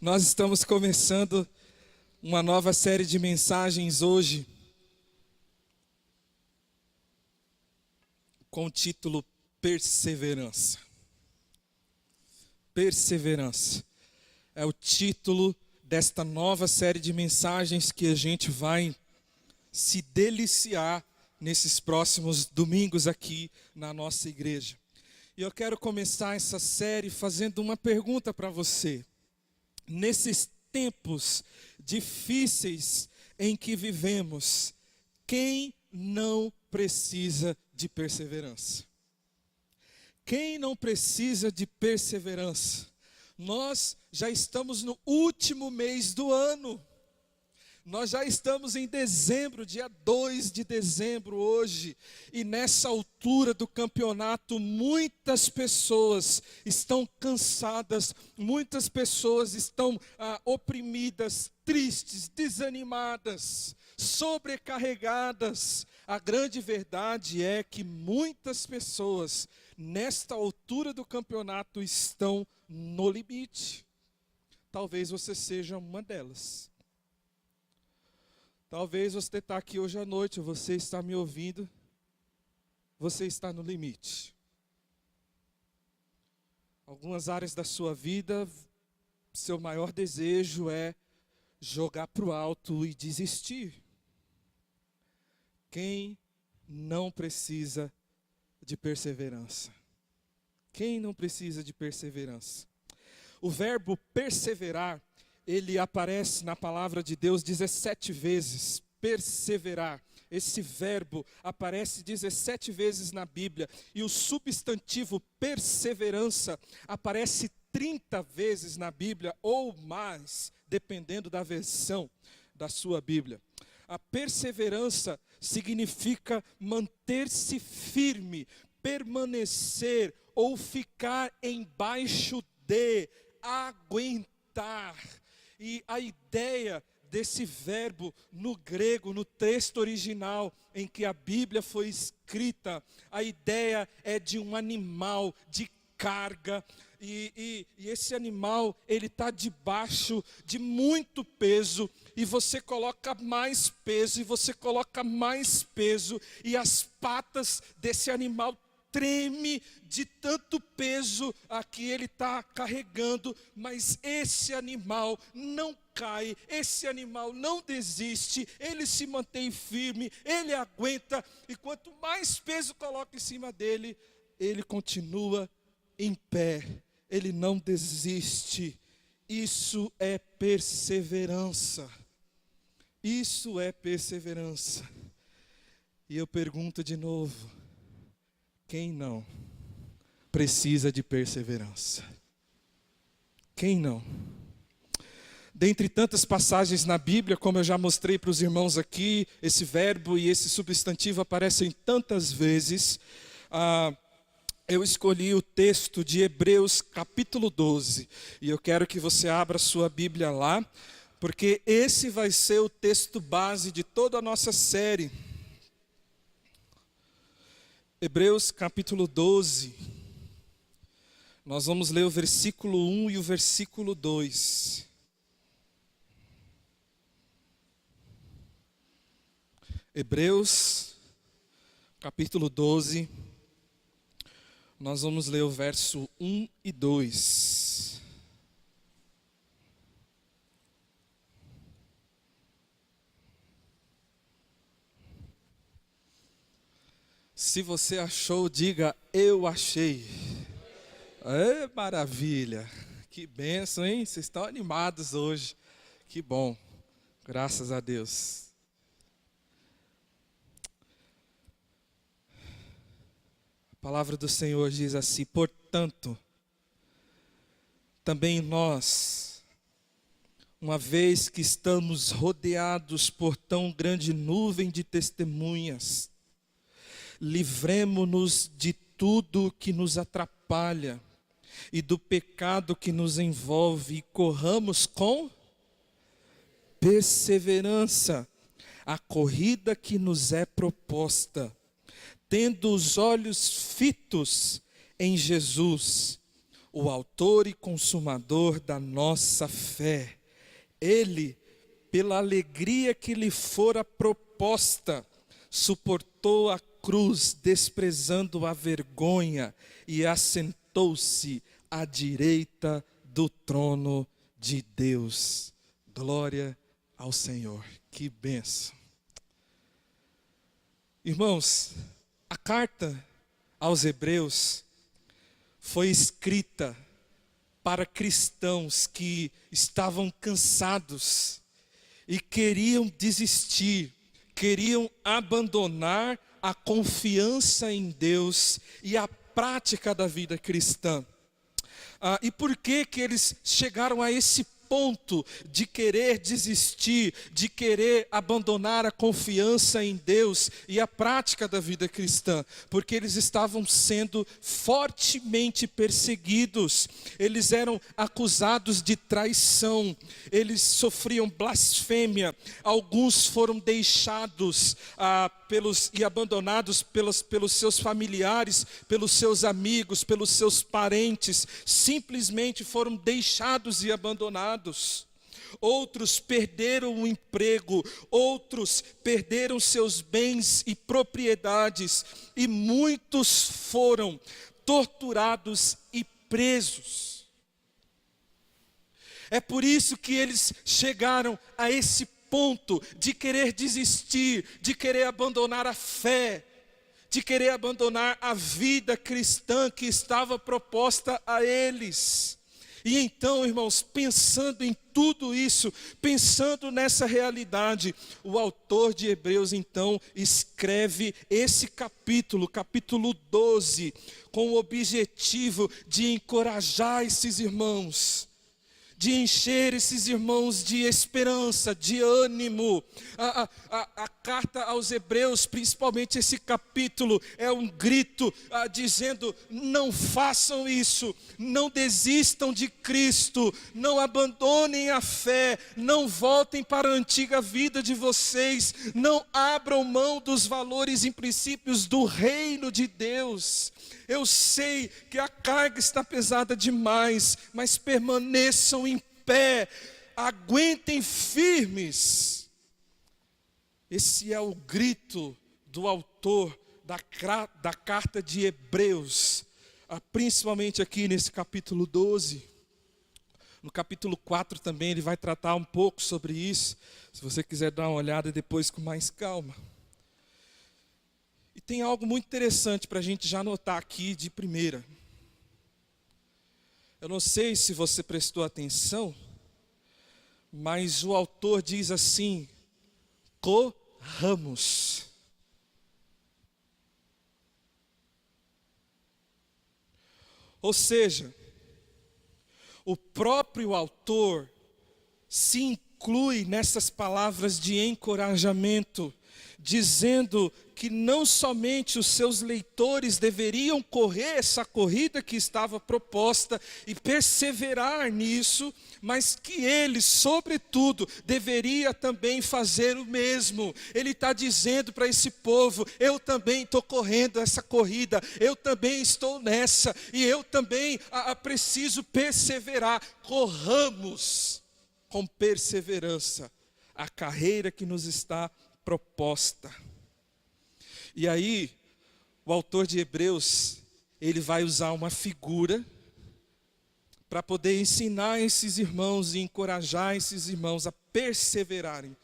Nós estamos começando uma nova série de mensagens hoje com o título Perseverança. Perseverança é o título desta nova série de mensagens que a gente vai se deliciar nesses próximos domingos aqui na nossa igreja. E eu quero começar essa série fazendo uma pergunta para você. Nesses tempos difíceis em que vivemos, quem não precisa de perseverança? Quem não precisa de perseverança? Nós já estamos no último mês do ano. Nós já estamos em dezembro, dia 2 de dezembro hoje, e nessa altura do campeonato muitas pessoas estão cansadas, muitas pessoas estão oprimidas, tristes, desanimadas, sobrecarregadas. A grande verdade é que muitas pessoas nesta altura do campeonato estão no limite. Talvez você seja uma delas. Talvez você está aqui hoje à noite, você está me ouvindo, você está no limite. Algumas áreas da sua vida, seu maior desejo é jogar para o alto e desistir. Quem não precisa de perseverança? Quem não precisa de perseverança? O verbo perseverar, ele aparece na palavra de Deus 17 vezes, perseverar. Esse verbo aparece 17 vezes na Bíblia. E o substantivo perseverança aparece 30 vezes na Bíblia, ou mais, dependendo da versão da sua Bíblia. A perseverança significa manter-se firme, permanecer ou ficar embaixo de, aguentar. E a ideia desse verbo no grego, no texto original em que a Bíblia foi escrita, a ideia é de um animal de carga, e esse animal, ele está debaixo de muito peso, e você coloca mais peso, e você coloca mais peso, e as patas desse animal treme de tanto peso a que ele está carregando, mas esse animal não cai, esse animal não desiste, ele se mantém firme, ele aguenta, e quanto mais peso coloca em cima dele, ele continua em pé, ele não desiste. Isso é perseverança. Isso é perseverança. E eu pergunto de novo, quem não precisa de perseverança? Quem não? Dentre tantas passagens na Bíblia, como eu já mostrei para os irmãos aqui, esse verbo e esse substantivo aparecem tantas vezes. Eu escolhi o texto de Hebreus capítulo 12. E eu quero que você abra sua Bíblia lá, porque esse vai ser o texto base de toda a nossa série. Hebreus capítulo 12, nós vamos ler o versículo 1 e o versículo 2. Hebreus capítulo 12, nós vamos ler o verso 1 e 2. Se você achou, diga, eu achei. É maravilha, que bênção, hein? Vocês estão animados hoje, que bom, graças a Deus. A palavra do Senhor diz assim: portanto, também nós, uma vez que estamos rodeados por tão grande nuvem de testemunhas, livremo-nos de tudo que nos atrapalha e do pecado que nos envolve, e corramos com perseverança a corrida que nos é proposta, tendo os olhos fitos em Jesus, o autor e consumador da nossa fé. Ele, pela alegria que lhe fora proposta, suportou a cruz, desprezando a vergonha, e assentou-se à direita do trono de Deus. Glória ao Senhor. Que bênção. Irmãos, a carta aos Hebreus foi escrita para cristãos que estavam cansados e queriam desistir, queriam abandonar a confiança em Deus e a prática da vida cristã. E por que eles chegaram a esse ponto de querer desistir, de querer abandonar a confiança em Deus e a prática da vida cristã? Porque eles estavam sendo fortemente perseguidos, eles eram acusados de traição, eles sofriam blasfêmia, alguns foram deixados e abandonados pelos seus familiares, pelos seus amigos, pelos seus parentes, simplesmente foram deixados e abandonados. Outros perderam o emprego, outros perderam seus bens e propriedades, e muitos foram torturados e presos. É por isso que eles chegaram a esse ponto de querer desistir, de querer abandonar a fé, de querer abandonar a vida cristã que estava proposta a eles. E então, irmãos, pensando em tudo isso, pensando nessa realidade, o autor de Hebreus então escreve esse capítulo 12, com o objetivo de encorajar esses irmãos, de encher esses irmãos de esperança, de ânimo. A carta aos Hebreus, principalmente esse capítulo, é um grito dizendo: não façam isso, não desistam de Cristo, não abandonem a fé, não voltem para a antiga vida de vocês, não abram mão dos valores e princípios do reino de Deus. Eu sei que a carga está pesada demais, mas permaneçam em pé, aguentem firmes. Esse é o grito do autor da carta de Hebreus, principalmente aqui nesse capítulo 12. No capítulo 4 também ele vai tratar um pouco sobre isso, se você quiser dar uma olhada depois com mais calma. E tem algo muito interessante para a gente já notar aqui de primeira. Eu não sei se você prestou atenção, mas o autor diz assim: corramos. Ou seja, o próprio autor se inclui nessas palavras de encorajamento, dizendo que não somente os seus leitores deveriam correr essa corrida que estava proposta e perseverar nisso, mas que ele, sobretudo, deveria também fazer o mesmo. Ele está dizendo para esse povo: eu também estou correndo essa corrida, eu também estou nessa, e eu também preciso perseverar. Corramos com perseverança a carreira que nos está proposta. E aí, o autor de Hebreus, ele vai usar uma figura para poder ensinar esses irmãos e encorajar esses irmãos a perseverarem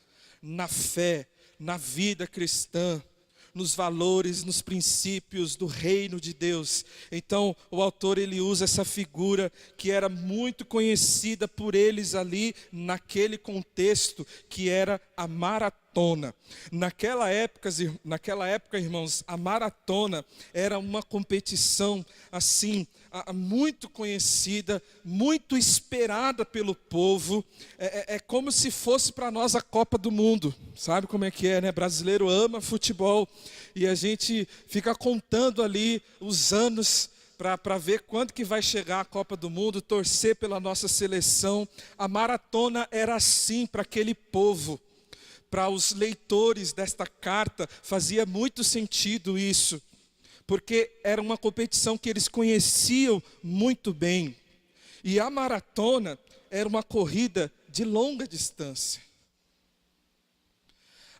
na fé, na vida cristã, nos valores, nos princípios do reino de Deus. Então, o autor ele usa essa figura que era muito conhecida por eles ali naquele contexto, que era a maratona. Naquela época, irmãos, a maratona era uma competição assim, muito conhecida, muito esperada pelo povo. É como se fosse para nós a Copa do Mundo. Sabe como é que é, né? Brasileiro ama futebol e a gente fica contando ali os anos para ver quando que vai chegar a Copa do Mundo, torcer pela nossa seleção. A maratona era assim para aquele povo. Para os leitores desta carta fazia muito sentido isso, porque era uma competição que eles conheciam muito bem. E a maratona era uma corrida de longa distância.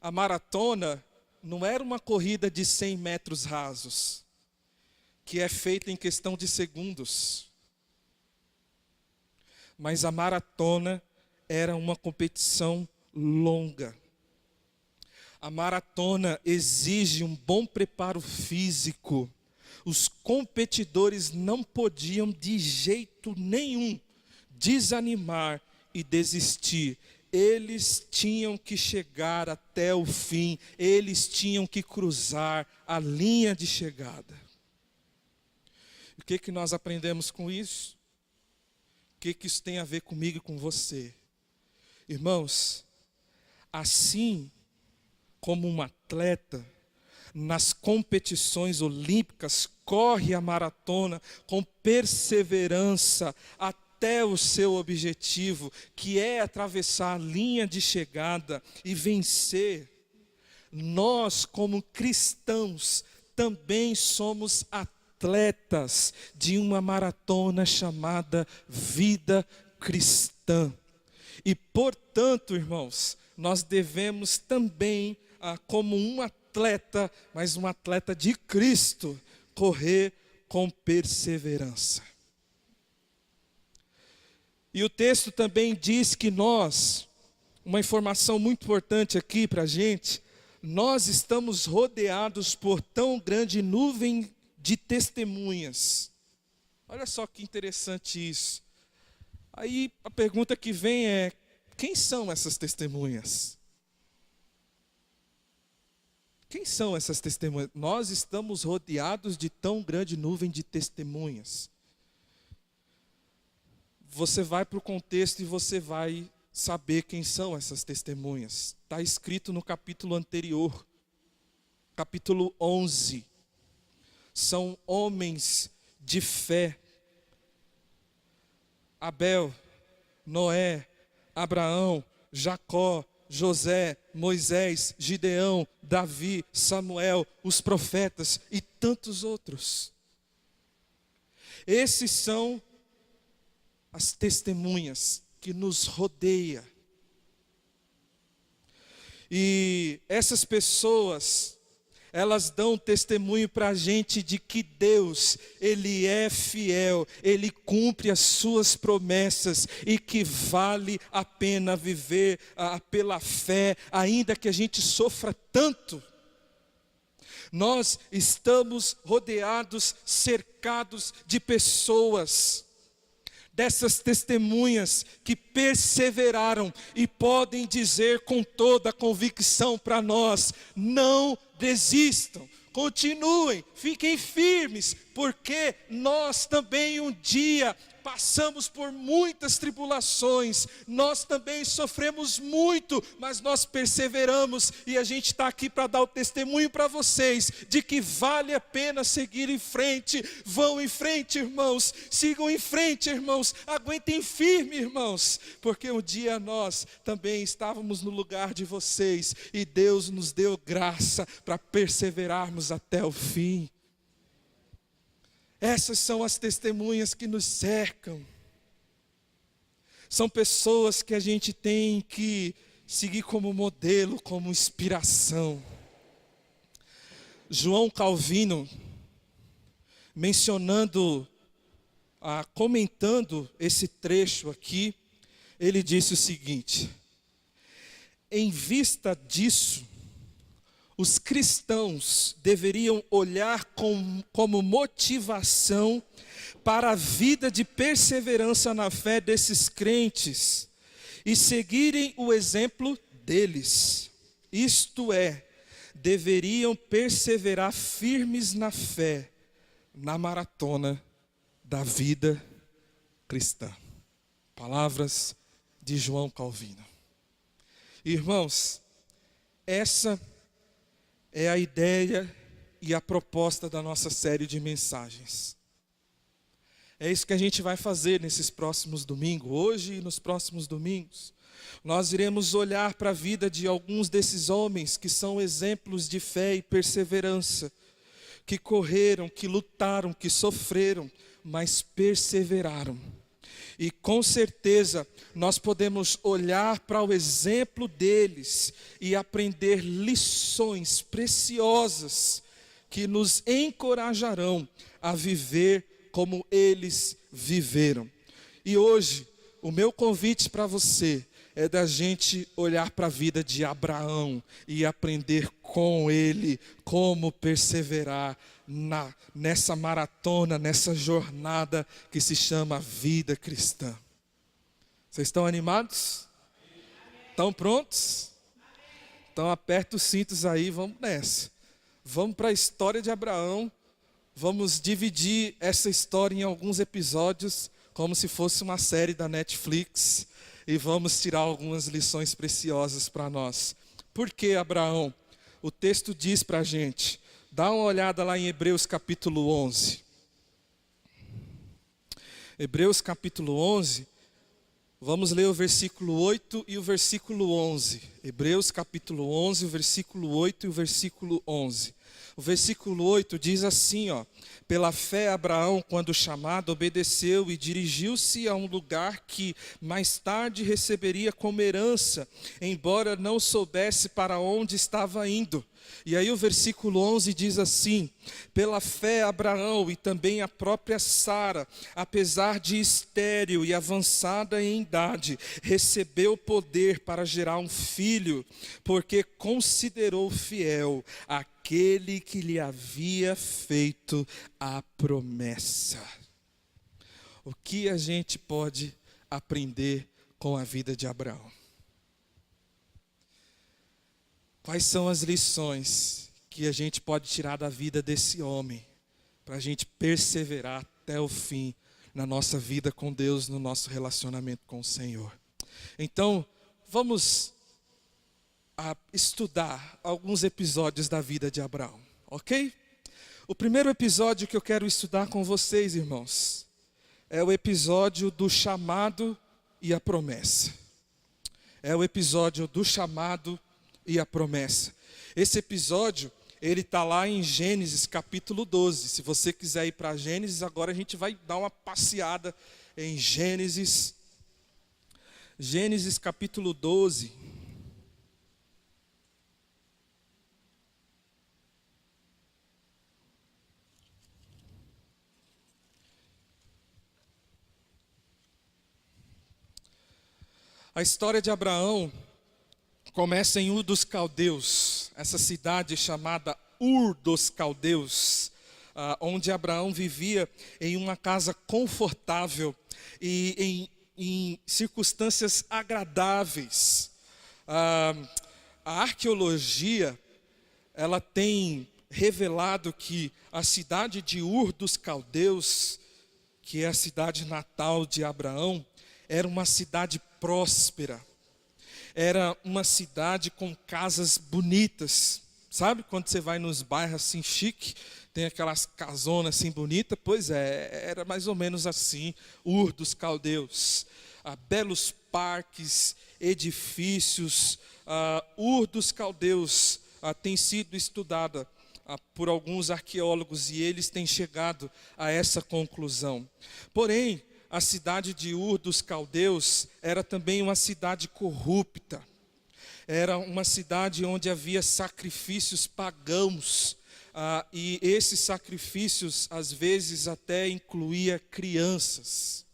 A maratona não era uma corrida de 100 metros rasos, que é feita em questão de segundos. Mas a maratona era uma competição longa. A maratona exige um bom preparo físico. Os competidores não podiam de jeito nenhum desanimar e desistir. Eles tinham que chegar até o fim, eles tinham que cruzar a linha de chegada. O que nós aprendemos com isso? O que isso tem a ver comigo e com você? Irmãos, assim como um atleta nas competições olímpicas corre a maratona com perseverança até o seu objetivo, que é atravessar a linha de chegada e vencer, nós como cristãos também somos atletas de uma maratona chamada vida cristã. E portanto, irmãos, nós devemos também, como um atleta, mas um atleta de Cristo, correr com perseverança. E o texto também diz que nós, uma informação muito importante aqui para a gente, nós estamos rodeados por tão grande nuvem de testemunhas. Olha só que interessante isso. Aí a pergunta que vem é: quem são essas testemunhas? Quem são essas testemunhas? Nós estamos rodeados de tão grande nuvem de testemunhas. Você vai para o contexto e você vai saber quem são essas testemunhas. Está escrito no capítulo anterior, capítulo 11. São homens de fé. Abel, Noé, Abraão, Jacó, José, Moisés, Gideão, Davi, Samuel, os profetas e tantos outros. Esses são as testemunhas que nos rodeiam. E essas pessoas, elas dão testemunho para a gente de que Deus, Ele é fiel, Ele cumpre as suas promessas e que vale a pena viver pela fé, ainda que a gente sofra tanto. Nós estamos rodeados, cercados de pessoas, dessas testemunhas que perseveraram e podem dizer com toda a convicção para nós: não desistam, continuem, fiquem firmes, porque nós também um dia passamos por muitas tribulações, nós também sofremos muito, mas nós perseveramos, e a gente está aqui para dar o testemunho para vocês, de que vale a pena seguir em frente. Vão em frente, irmãos, sigam em frente, irmãos, aguentem firme, irmãos, porque um dia nós também estávamos no lugar de vocês, e Deus nos deu graça para perseverarmos até o fim. Essas são as testemunhas que nos cercam. São pessoas que a gente tem que seguir como modelo, como inspiração. João Calvino, comentando esse trecho aqui, ele disse o seguinte: em vista disso, os cristãos deveriam olhar como motivação para a vida de perseverança na fé desses crentes e seguirem o exemplo deles. Isto é, deveriam perseverar firmes na fé, na maratona da vida cristã. Palavras de João Calvino. Irmãos, essa é a ideia e a proposta da nossa série de mensagens. É isso que a gente vai fazer nesses próximos domingos, hoje e nos próximos domingos. Nós iremos olhar para a vida de alguns desses homens que são exemplos de fé e perseverança, que correram, que lutaram, que sofreram, mas perseveraram. E com certeza nós podemos olhar para o exemplo deles e aprender lições preciosas que nos encorajarão a viver como eles viveram. E hoje, o meu convite para você é da gente olhar para a vida de Abraão e aprender com ele como perseverar nessa maratona, nessa jornada que se chama vida cristã. Vocês estão animados? Estão prontos? Então aperta os cintos aí, vamos nessa. Vamos para a história de Abraão. Vamos dividir essa história em alguns episódios, como se fosse uma série da Netflix, e vamos tirar algumas lições preciosas para nós. Por que Abraão? O texto diz para a gente, dá uma olhada lá em Hebreus capítulo 11. Hebreus capítulo 11, vamos ler o versículo 8 e o versículo 11. Hebreus capítulo 11, o versículo 8 e o versículo 11. O versículo 8 diz assim, ó: pela fé Abraão, quando chamado, obedeceu e dirigiu-se a um lugar que mais tarde receberia como herança, embora não soubesse para onde estava indo. E aí o versículo 11 diz assim: pela fé Abraão e também a própria Sara, apesar de estéril e avançada em idade, recebeu poder para gerar um filho, porque considerou fiel aquele que lhe havia feito a promessa. O que a gente pode aprender com a vida de Abraão? Quais são as lições que a gente pode tirar da vida desse homem, para a gente perseverar até o fim na nossa vida com Deus, no nosso relacionamento com o Senhor? Então, vamos estudar alguns episódios da vida de Abraão, ok? O primeiro episódio que eu quero estudar com vocês, irmãos, é o episódio do chamado e a promessa. É o episódio do chamado e a promessa. Esse episódio, ele está lá em Gênesis capítulo 12. Se você quiser ir para Gênesis, agora a gente vai dar uma passeada em Gênesis. Gênesis capítulo 12. A história de Abraão começa em Ur dos Caldeus, essa cidade chamada Ur dos Caldeus, onde Abraão vivia em uma casa confortável e em circunstâncias agradáveis. A arqueologia, ela tem revelado que a cidade de Ur dos Caldeus, que é a cidade natal de Abraão, era uma cidade próspera. Era uma cidade com casas bonitas. Sabe quando você vai nos bairros assim chique, tem aquelas casonas assim bonitas? Pois é, era mais ou menos assim, Ur dos Caldeus. Belos parques, edifícios. Ur dos Caldeus tem sido estudada por alguns arqueólogos e eles têm chegado a essa conclusão. Porém, a cidade de Ur dos Caldeus era também uma cidade corrupta. Era uma cidade onde havia sacrifícios pagãos. E esses sacrifícios, às vezes, até incluía crianças.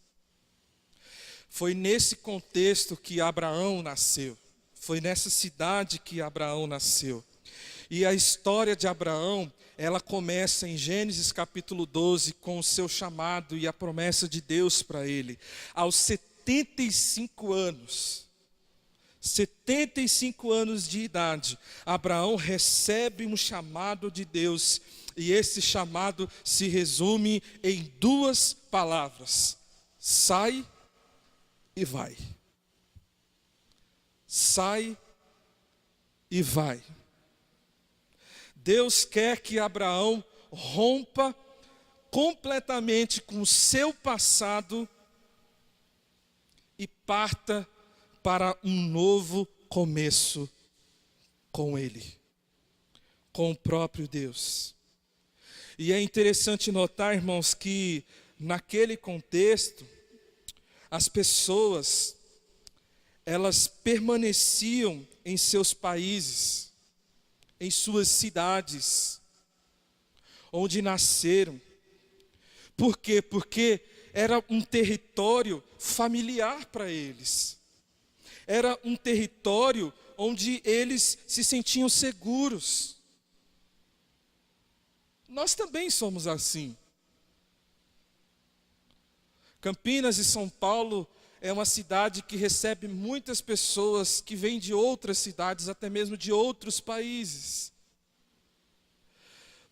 Foi nesse contexto que Abraão nasceu. Foi nessa cidade que Abraão nasceu. E a história de Abraão, ela começa em Gênesis capítulo 12 com o seu chamado e a promessa de Deus para ele. Aos 75 anos, 75 anos de idade, Abraão recebe um chamado de Deus. E esse chamado se resume em duas palavras: sai e vai. Sai e vai. Deus quer que Abraão rompa completamente com o seu passado e parta para um novo começo com Ele, com o próprio Deus. E é interessante notar, irmãos, que naquele contexto, as pessoas, elas permaneciam em seus países, em suas cidades, onde nasceram. Por quê? Porque era um território familiar para eles. Era um território onde eles se sentiam seguros. Nós também somos assim. Campinas e São Paulo é uma cidade que recebe muitas pessoas que vêm de outras cidades, até mesmo de outros países.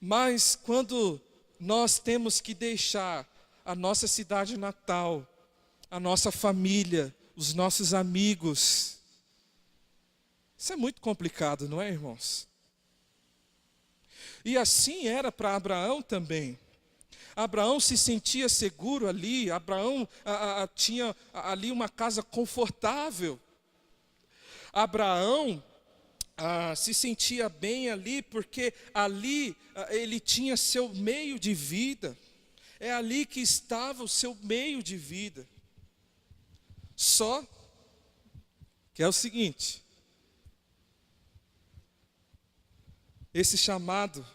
Mas quando nós temos que deixar a nossa cidade natal, a nossa família, os nossos amigos, isso é muito complicado, não é, irmãos? E assim era para Abraão também. Abraão se sentia seguro ali, Abraão tinha ali uma casa confortável. Abraão se sentia bem ali, porque ali ele tinha seu meio de vida. É ali que estava o seu meio de vida. Só que é o seguinte: esse chamado,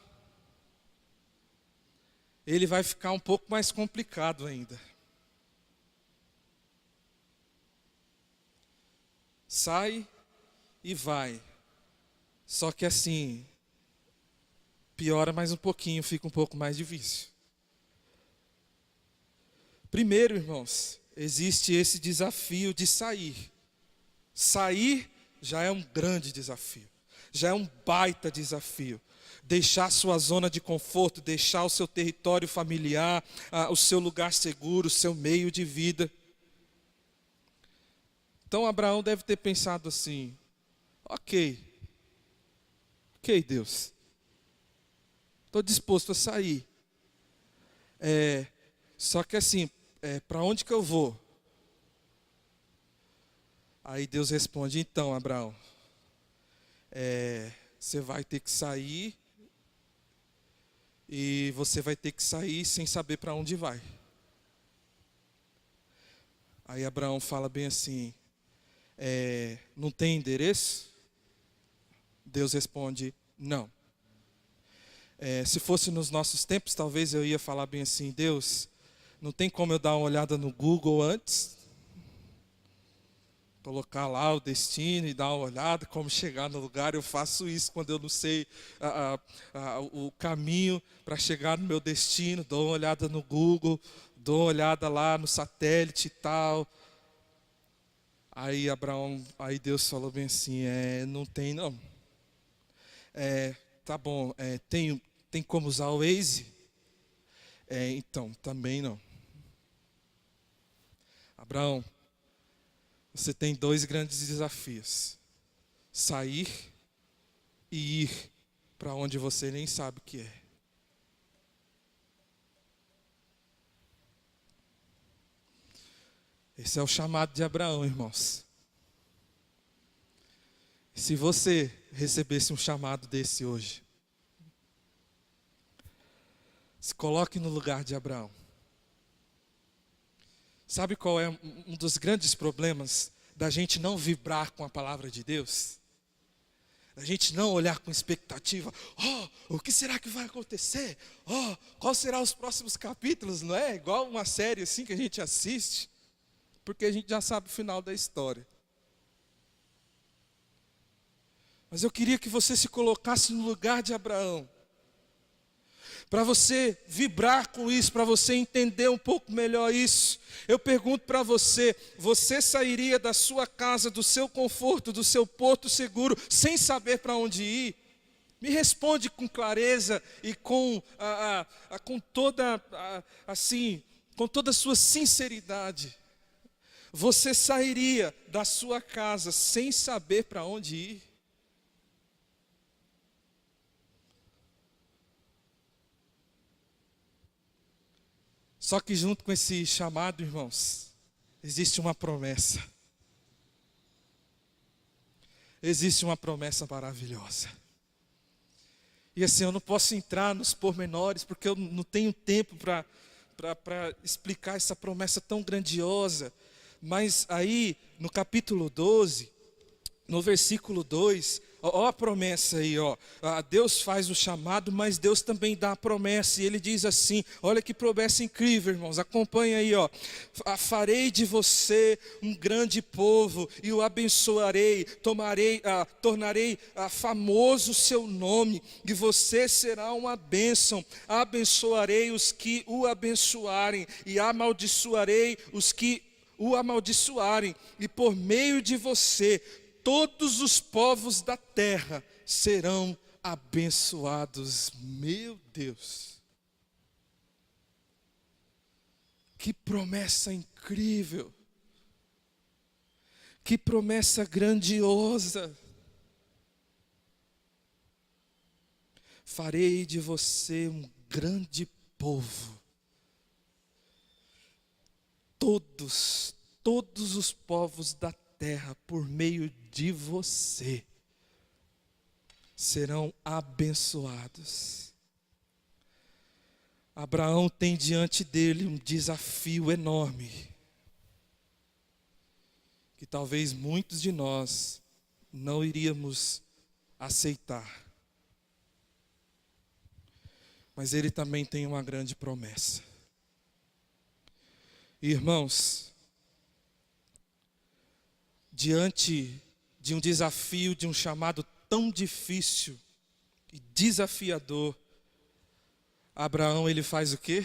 ele vai ficar um pouco mais complicado ainda. Sai e vai. Só que assim, piora mais um pouquinho, fica um pouco mais difícil. Primeiro, irmãos, existe esse desafio de sair. Sair já é um grande desafio, já é um baita desafio. Deixar sua zona de conforto, deixar o seu território familiar, o seu lugar seguro, o seu meio de vida. Então Abraão deve ter pensado assim: ok, Deus, estou disposto a sair. Só que assim, para onde que eu vou? Aí Deus responde: então, Abraão, você vai ter que sair, e você vai ter que sair sem saber para onde vai. Aí Abraão fala bem assim: não tem endereço? Deus responde: não. Se fosse nos nossos tempos, talvez eu ia falar bem assim: Deus, não tem como eu dar uma olhada no Google antes? Colocar lá o destino e dar uma olhada, como chegar no lugar. Eu faço isso quando eu não sei o caminho para chegar no meu destino. Dou uma olhada no Google, dou uma olhada lá no satélite e tal. Aí Deus falou bem assim: não tem não. Tá bom, tem como usar o Waze? Então, também não. Abraão, você tem dois grandes desafios: sair e ir para onde você nem sabe o que é. Esse é o chamado de Abraão, irmãos. Se você recebesse um chamado desse hoje, se coloque no lugar de Abraão. Sabe qual é um dos grandes problemas da gente não vibrar com a palavra de Deus? A gente não olhar com expectativa: o que será que vai acontecer? Qual será os próximos capítulos? Não é igual uma série assim que a gente assiste, porque a gente já sabe o final da história. Mas eu queria que você se colocasse no lugar de Abraão, para você vibrar com isso, para você entender um pouco melhor isso. Eu pergunto para você: você sairia da sua casa, do seu conforto, do seu porto seguro, sem saber para onde ir? Me responde com clareza e com toda a sua sinceridade. Você sairia da sua casa sem saber para onde ir? Só que junto com esse chamado, irmãos, existe uma promessa. Existe uma promessa maravilhosa. E assim, eu não posso entrar nos pormenores, porque eu não tenho tempo para explicar essa promessa tão grandiosa. Mas aí, no capítulo 12, no versículo 2, ó a promessa aí, ó. Deus faz o chamado, mas Deus também dá a promessa. E ele diz assim, olha que promessa incrível, irmãos. Acompanha aí, ó. Farei de você um grande povo e o abençoarei, tornarei famoso o seu nome, e você será uma bênção. Abençoarei os que o abençoarem e amaldiçoarei os que o amaldiçoarem, e por meio de você todos os povos da terra serão abençoados. Meu Deus, que promessa incrível, que promessa grandiosa. Farei de você um grande povo. Todos os povos da terra, por meio de você, serão abençoados. Abraão tem diante dele um desafio enorme, que talvez muitos de nós não iríamos aceitar. Mas ele também tem uma grande promessa. Irmãos, diante de um desafio, de um chamado tão difícil e desafiador, Abraão, ele faz o quê?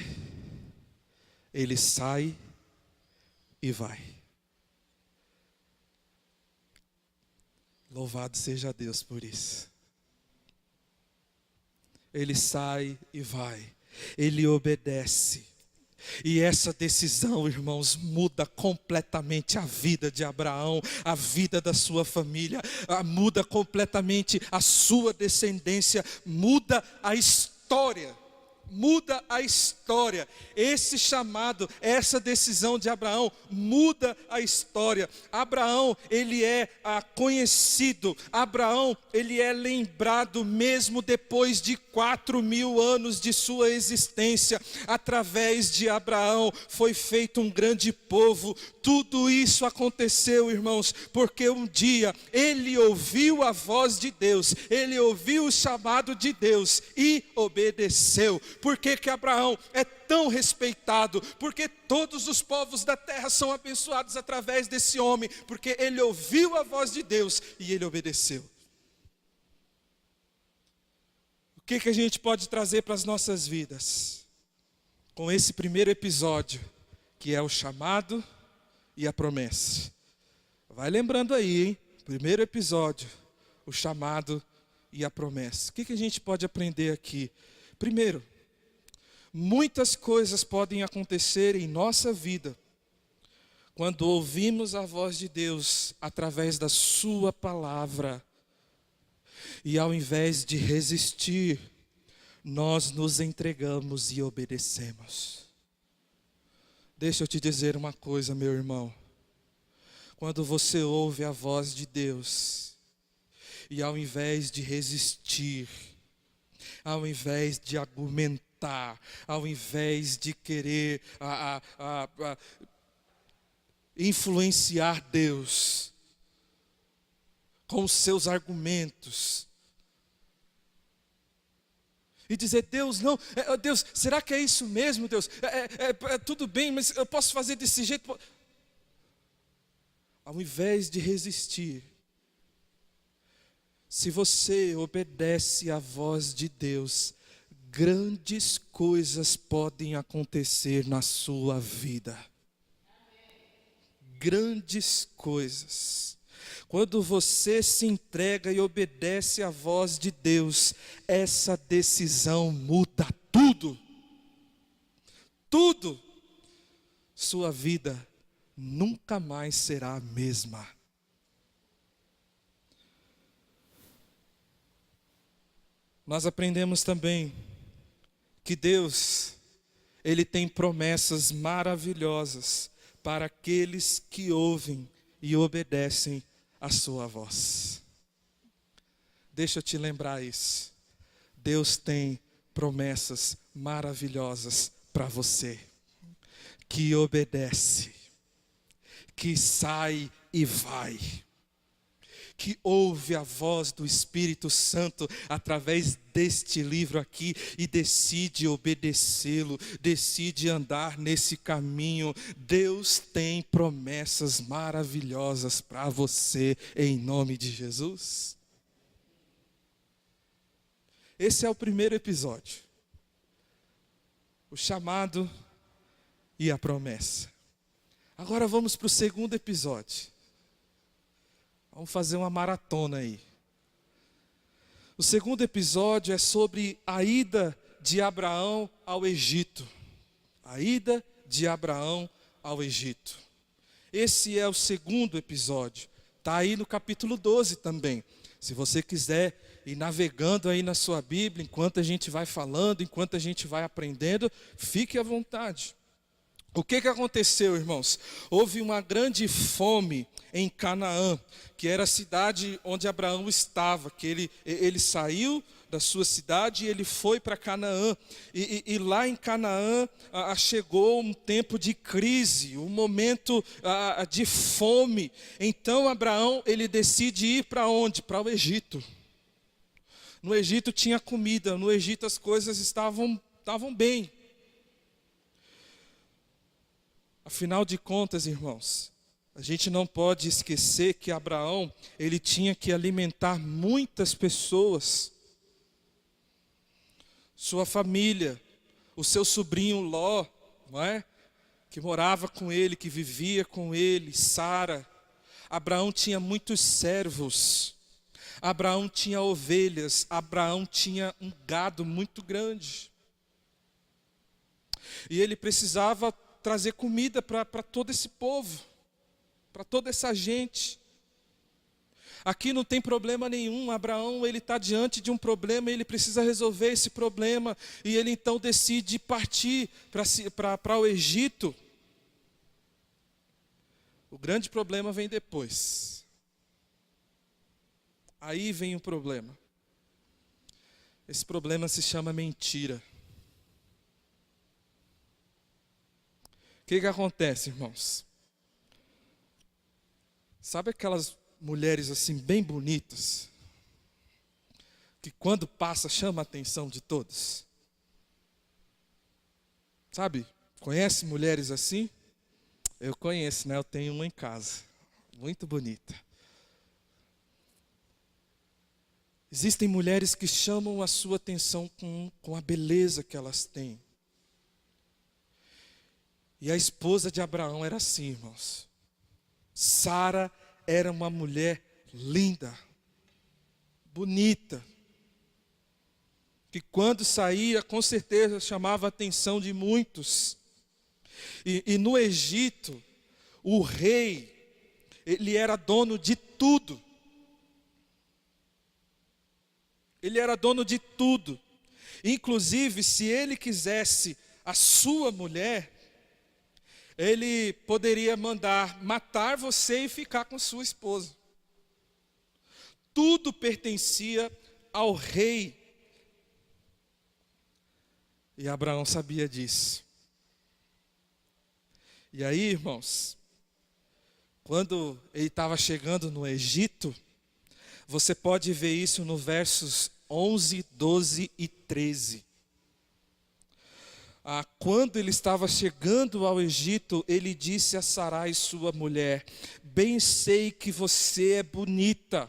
Ele sai e vai. Louvado seja Deus por isso. Ele sai e vai. Ele obedece. E essa decisão, irmãos, muda completamente a vida de Abraão, a vida da sua família, muda completamente a sua descendência, muda a história. Muda a história. Esse chamado, essa decisão de Abraão muda a história. Abraão, ele é conhecido. Abraão, ele é lembrado mesmo depois de 4.000 anos de sua existência. Através de Abraão foi feito um grande povo. Tudo isso aconteceu, irmãos, porque um dia ele ouviu a voz de Deus, ele ouviu o chamado de Deus e obedeceu. Por que que Abraão é tão respeitado? Porque todos os povos da terra são abençoados através desse homem, porque ele ouviu a voz de Deus e ele obedeceu. O que que a gente pode trazer para as nossas vidas com esse primeiro episódio, que é o chamado e a promessa? Vai lembrando aí, hein? Primeiro episódio, o chamado e a promessa. O que que a gente pode aprender aqui? Primeiro, muitas coisas podem acontecer em nossa vida quando ouvimos a voz de Deus através da sua palavra. E ao invés de resistir, nós nos entregamos e obedecemos. Deixa eu te dizer uma coisa, meu irmão. Quando você ouve a voz de Deus, e ao invés de resistir, ao invés de argumentar, ao invés de querer influenciar Deus com os seus argumentos, e dizer, Deus, não, Deus, será que é isso mesmo, Deus? Tudo bem, mas eu posso fazer desse jeito? Ao invés de resistir, se você obedece à voz de Deus, grandes coisas podem acontecer na sua vida. Grandes coisas. Quando você se entrega e obedece à voz de Deus, essa decisão muda tudo. Tudo. Sua vida nunca mais será a mesma. Nós aprendemos também que Deus, Ele tem promessas maravilhosas para aqueles que ouvem e obedecem a sua voz. Deixa eu te lembrar isso. Deus tem promessas maravilhosas para você, que obedece, que sai e vai, que ouve a voz do Espírito Santo através deste livro aqui e decide obedecê-lo, decide andar nesse caminho. Deus tem promessas maravilhosas para você, em nome de Jesus. Esse é o primeiro episódio, o chamado e a promessa. Agora vamos para o segundo episódio. Vamos fazer uma maratona aí. O segundo episódio é sobre a ida de Abraão ao Egito. A ida de Abraão ao Egito. Esse é o segundo episódio. Está aí no capítulo 12 também. Se você quiser ir navegando aí na sua Bíblia, enquanto a gente vai falando, enquanto a gente vai aprendendo, fique à vontade. O que aconteceu, irmãos? Houve uma grande fome em Canaã, que era a cidade onde Abraão estava, que ele saiu da sua cidade e ele foi para Canaã. E lá em Canaã chegou um tempo de crise, um momento de fome. Então Abraão, ele decide ir para onde? Para o Egito. No Egito tinha comida, no Egito as coisas estavam bem. Afinal de contas, irmãos, a gente não pode esquecer que Abraão, ele tinha que alimentar muitas pessoas. Sua família, o seu sobrinho Ló, não é? Que morava com ele, que vivia com ele, Sara. Abraão tinha muitos servos. Abraão tinha ovelhas. Abraão tinha um gado muito grande. E ele precisava trazer comida para todo esse povo, para toda essa gente. Aqui não tem problema nenhum. Abraão, ele está diante de um problema e ele precisa resolver esse problema. E ele então decide partir para o Egito. O grande problema vem depois. Aí vem o problema. Esse problema se chama mentira. O que acontece, irmãos? Sabe aquelas mulheres assim bem bonitas, que quando passa chama a atenção de todos? Sabe, conhece mulheres assim? Eu conheço, né? Eu tenho uma em casa, muito bonita. Existem mulheres que chamam a sua atenção com a beleza que elas têm. E a esposa de Abraão era assim, irmãos. Sara era uma mulher linda, bonita, que quando saía, com certeza chamava a atenção de muitos. E no Egito, o rei, ele era dono de tudo. Ele era dono de tudo. Inclusive, se ele quisesse a sua mulher, ele poderia mandar matar você e ficar com sua esposa. Tudo pertencia ao rei. E Abraão sabia disso. E aí, irmãos, quando ele estava chegando no Egito, você pode ver isso no versos 11, 12 e 13. Quando ele estava chegando ao Egito, ele disse a Sarai, sua mulher: bem sei que você é bonita.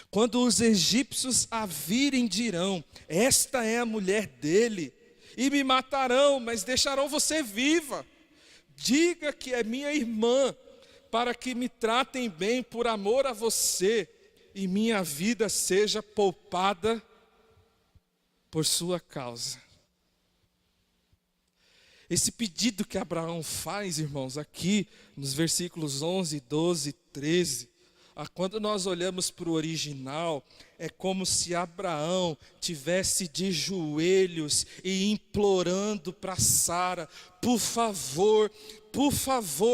Quando os egípcios a virem, dirão: esta é a mulher dele, e me matarão, mas deixarão você viva. Diga que é minha irmã, para que me tratem bem por amor a você, e minha vida seja poupada por sua causa. Esse pedido que Abraão faz, irmãos, aqui nos versículos 11, 12 e 13, quando nós olhamos para o original, é como se Abraão tivesse de joelhos e implorando para Sara: por favor,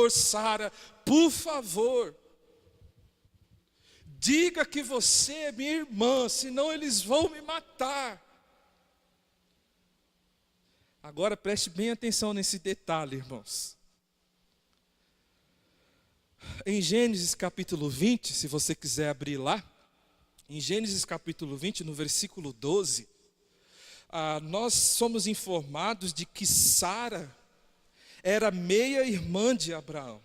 Sara, por favor, diga que você é minha irmã, senão eles vão me matar. Agora preste bem atenção nesse detalhe, irmãos. Em Gênesis capítulo 20, se você quiser abrir lá, em Gênesis capítulo 20, no versículo 12, nós somos informados de que Sara era meia-irmã de Abraão.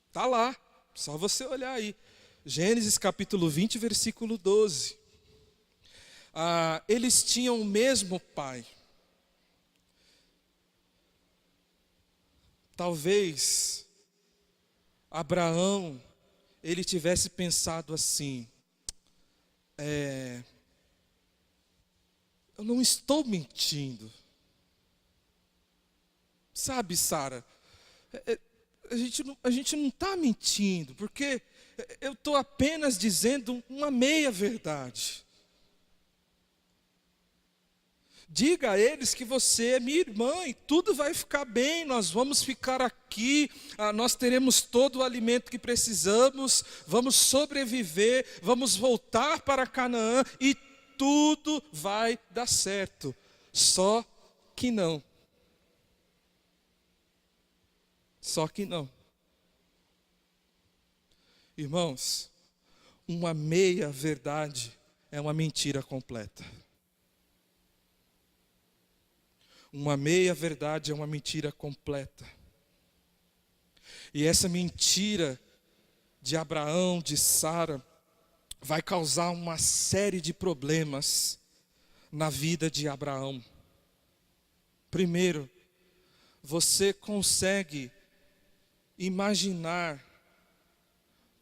Está lá, só você olhar aí. Gênesis capítulo 20, versículo 12. Eles tinham o mesmo pai. Talvez Abraão, ele tivesse pensado assim, eu não estou mentindo. Sabe, Sara, a gente não está mentindo, porque eu estou apenas dizendo uma meia-verdade. Diga a eles que você é minha irmã e tudo vai ficar bem, nós vamos ficar aqui, nós teremos todo o alimento que precisamos, vamos sobreviver, vamos voltar para Canaã e tudo vai dar certo. Só que não. Só que não. Irmãos, uma meia-verdade é uma mentira completa. Uma meia-verdade é uma mentira completa. E essa mentira de Abraão, de Sara, vai causar uma série de problemas na vida de Abraão. Primeiro, você consegue imaginar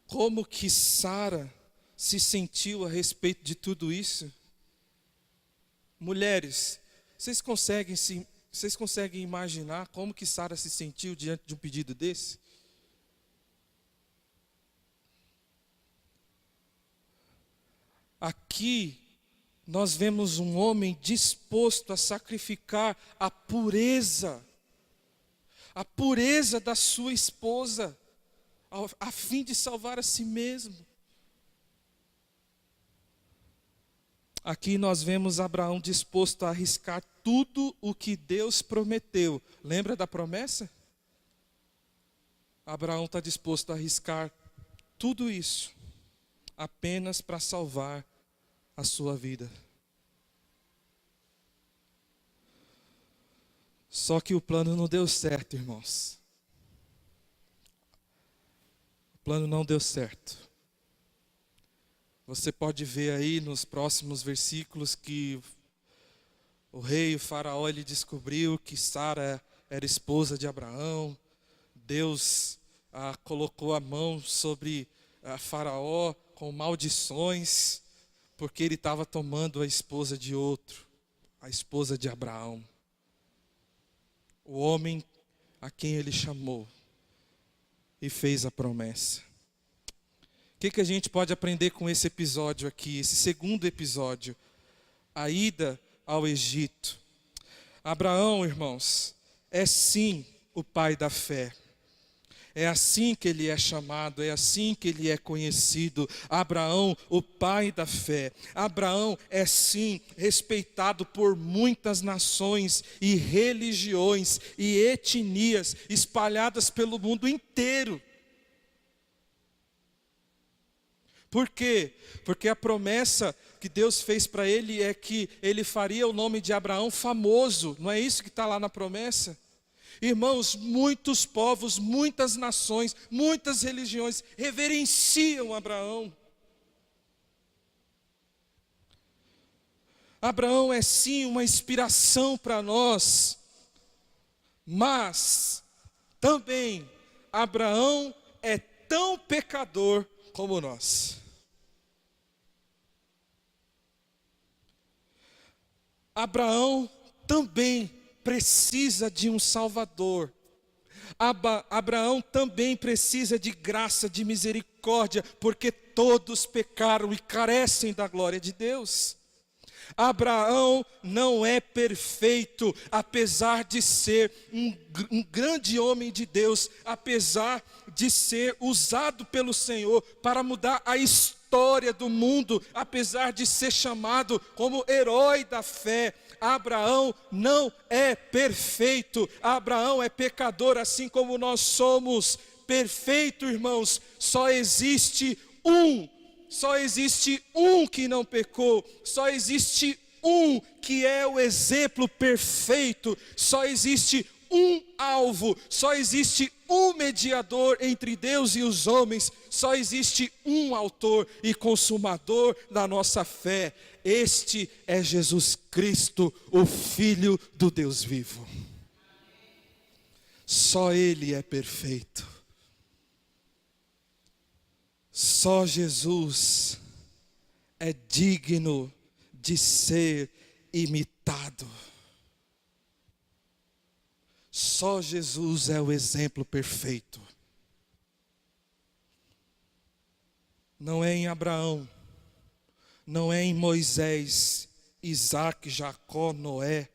como que Sara se sentiu a respeito de tudo isso? Mulheres, vocês conseguem imaginar como que Sara se sentiu diante de um pedido desse? Aqui nós vemos um homem disposto a sacrificar a pureza da sua esposa, a fim de salvar a si mesmo. Aqui nós vemos Abraão disposto a arriscar tudo o que Deus prometeu. Lembra da promessa? Abraão está disposto a arriscar tudo isso apenas para salvar a sua vida. Só que o plano não deu certo, irmãos. O plano não deu certo. Você pode ver aí nos próximos versículos que o rei, o faraó, ele descobriu que Sara era esposa de Abraão. Deus colocou a mão sobre faraó com maldições, porque ele estava tomando a esposa de outro, a esposa de Abraão. O homem a quem ele chamou e fez a promessa. O que a gente pode aprender com esse episódio aqui, esse segundo episódio? A ida ao Egito. Abraão, irmãos, é sim o pai da fé. É assim que ele é chamado, é assim que ele é conhecido. Abraão, o pai da fé. Abraão é sim respeitado por muitas nações e religiões e etnias espalhadas pelo mundo inteiro. Por quê? Porque a promessa que Deus fez para ele é que ele faria o nome de Abraão famoso. Não é isso que está lá na promessa? Irmãos, muitos povos, muitas nações, muitas religiões reverenciam Abraão. Abraão é sim uma inspiração para nós, mas também Abraão é tão pecador como nós. Abraão também precisa de um Salvador. Abraão também precisa de graça, de misericórdia, porque todos pecaram e carecem da glória de Deus. Abraão não é perfeito, apesar de ser um grande homem de Deus, apesar de ser usado pelo Senhor para mudar a história do mundo, apesar de ser chamado como herói da fé. Abraão não é perfeito, Abraão é pecador assim como nós somos. Perfeito, irmãos, só existe um que não pecou, só existe um que é o exemplo perfeito, só existe um alvo, só existe um mediador entre Deus e os homens, só existe um autor e consumador da nossa fé. Este é Jesus Cristo, o Filho do Deus vivo. Só Ele é perfeito. Só Jesus é digno de ser imitado. Só Jesus é o exemplo perfeito. Não é em Abraão, não é em Moisés, Isaac, Jacó, Noé,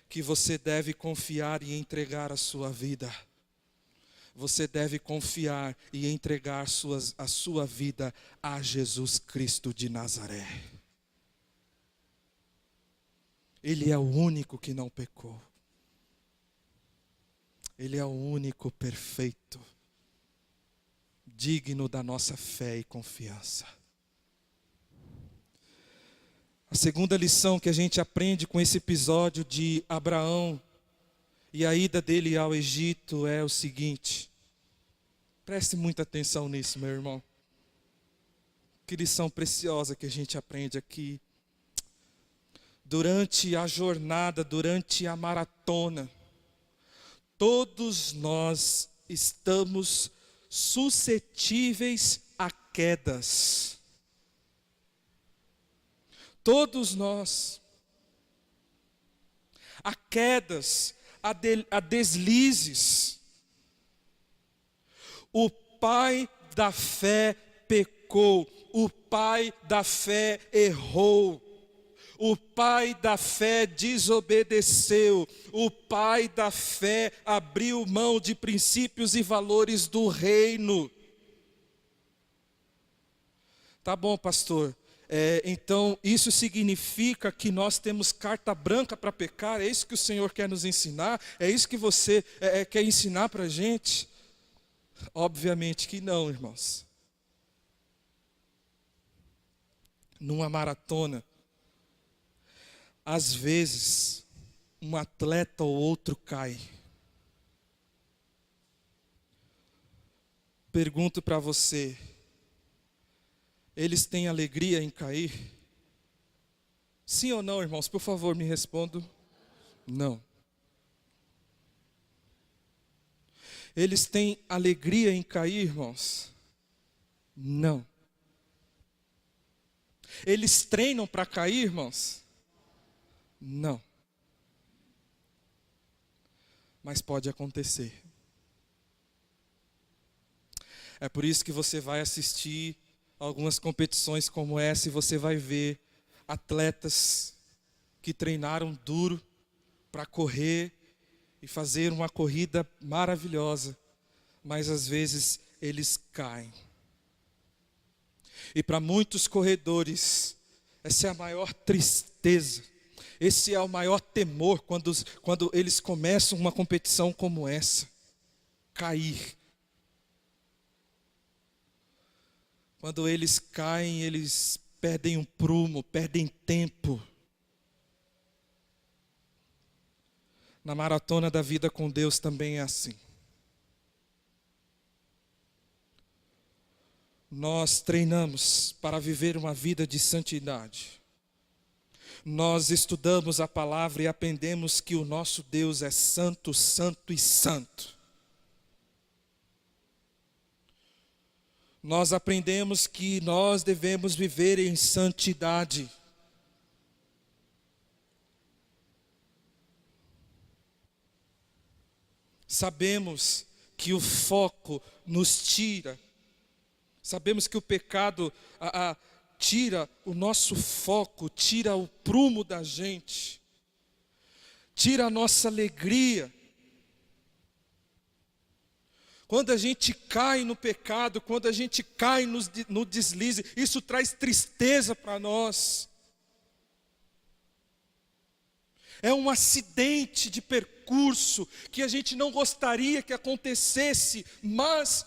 que você deve confiar e entregar a sua vida. Você deve confiar e entregar a sua vida a Jesus Cristo de Nazaré. Ele é o único que não pecou. Ele é o único perfeito, digno da nossa fé e confiança. A segunda lição que a gente aprende com esse episódio de Abraão e a ida dele ao Egito é o seguinte. Preste muita atenção nisso, meu irmão. Que lição preciosa que a gente aprende aqui. Durante a jornada, durante a maratona, todos nós estamos suscetíveis a quedas. Todos nós. A quedas, a deslizes. O pai da fé pecou, o pai da fé errou, o pai da fé desobedeceu, o pai da fé abriu mão de princípios e valores do reino. Tá bom, pastor. Então isso significa que nós temos carta branca para pecar? É isso que o Senhor quer nos ensinar? É isso que você quer ensinar para a gente? Obviamente que não, irmãos. Numa maratona, às vezes, um atleta ou outro cai. Pergunto para você, eles têm alegria em cair? Sim ou não, irmãos? Por favor, me respondam. Não. Eles têm alegria em cair, irmãos? Não. Eles treinam para cair, irmãos? Não. Mas pode acontecer. É por isso que você vai assistir algumas competições como essa e você vai ver atletas que treinaram duro para correr e fazer uma corrida maravilhosa, mas às vezes eles caem. E para muitos corredores, essa é a maior tristeza, esse é o maior temor quando eles começam uma competição como essa, cair. Quando eles caem, eles perdem um prumo, perdem tempo. Na maratona da vida com Deus também é assim. Nós treinamos para viver uma vida de santidade. Nós estudamos a palavra e aprendemos que o nosso Deus é santo, santo e santo. Nós aprendemos que nós devemos viver em santidade. Sabemos que o foco nos tira. Sabemos que o pecado tira o nosso foco, tira o prumo da gente, tira a nossa alegria. Quando a gente cai no pecado, quando a gente cai no deslize, isso traz tristeza para nós. É um acidente de percurso que a gente não gostaria que acontecesse, mas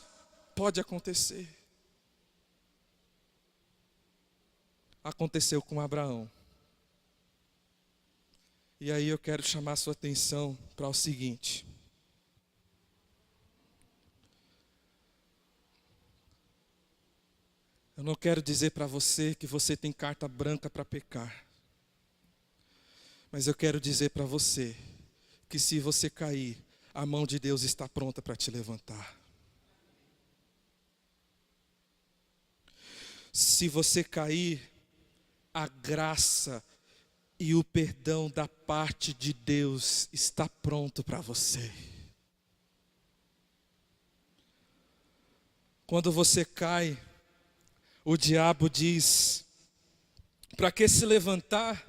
pode acontecer. Aconteceu com Abraão. E aí eu quero chamar a sua atenção para o seguinte. Eu não quero dizer para você que você tem carta branca para pecar. Mas eu quero dizer para você que se você cair, a mão de Deus está pronta para te levantar. Se você cair, a graça e o perdão da parte de Deus está pronto para você. Quando você cai, o diabo diz: para que se levantar?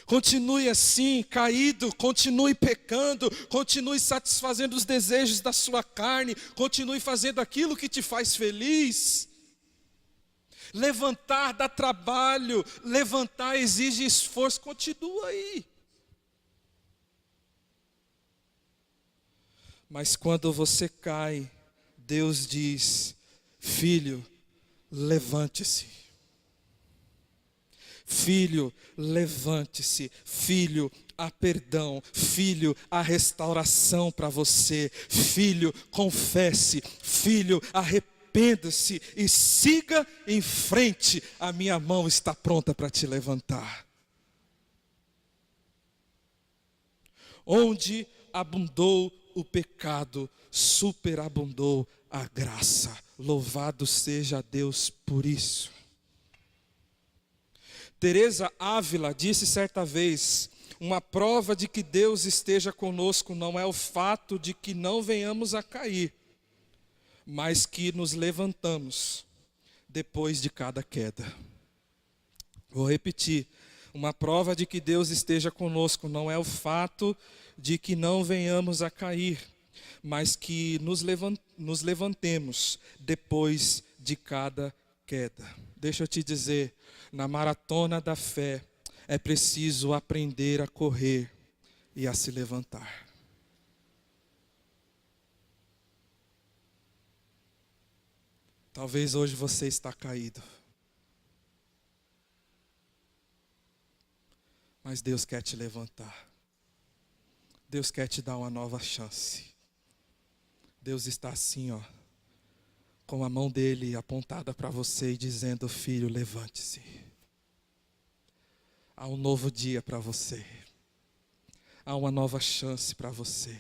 Continue assim, caído, continue pecando, continue satisfazendo os desejos da sua carne, continue fazendo aquilo que te faz feliz. Levantar dá trabalho, levantar exige esforço, continua aí. Mas quando você cai, Deus diz: filho, levante-se. Filho, levante-se. Filho, há perdão. Filho, há restauração para você. Filho, confesse. Filho, arrependa-se e siga em frente. A minha mão está pronta para te levantar. Onde abundou o pecado, superabundou a graça. Louvado seja Deus por isso. Teresa Ávila disse certa vez: uma prova de que Deus esteja conosco não é o fato de que não venhamos a cair, mas que nos levantamos depois de cada queda. Vou repetir: uma prova de que Deus esteja conosco não é o fato de que não venhamos a cair, mas que nos levantemos depois de cada queda. Deixa eu te dizer, na maratona da fé, é preciso aprender a correr e a se levantar. Talvez hoje você está caído. Mas Deus quer te levantar. Deus quer te dar uma nova chance. Deus está assim, ó, com a mão dele apontada para você e dizendo: filho, levante-se. Há um novo dia para você. Há uma nova chance para você.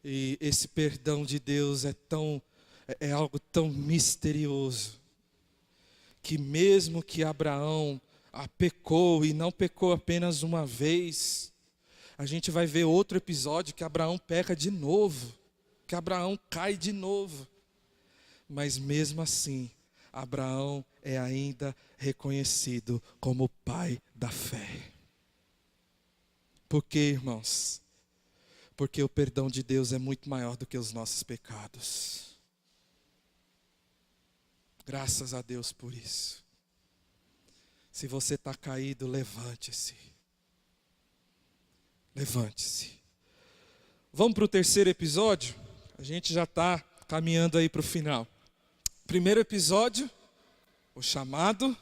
E esse perdão de Deus é algo tão misterioso, que mesmo que Abraão pecou, e não pecou apenas uma vez, a gente vai ver outro episódio que Abraão peca de novo, que Abraão cai de novo. Mas mesmo assim, Abraão é ainda reconhecido como o pai da fé. Por quê, irmãos? Porque o perdão de Deus é muito maior do que os nossos pecados. Graças a Deus por isso. Se você está caído, levante-se. Levante-se. Vamos para o terceiro episódio? A gente já está caminhando aí para o final. Primeiro episódio, o chamado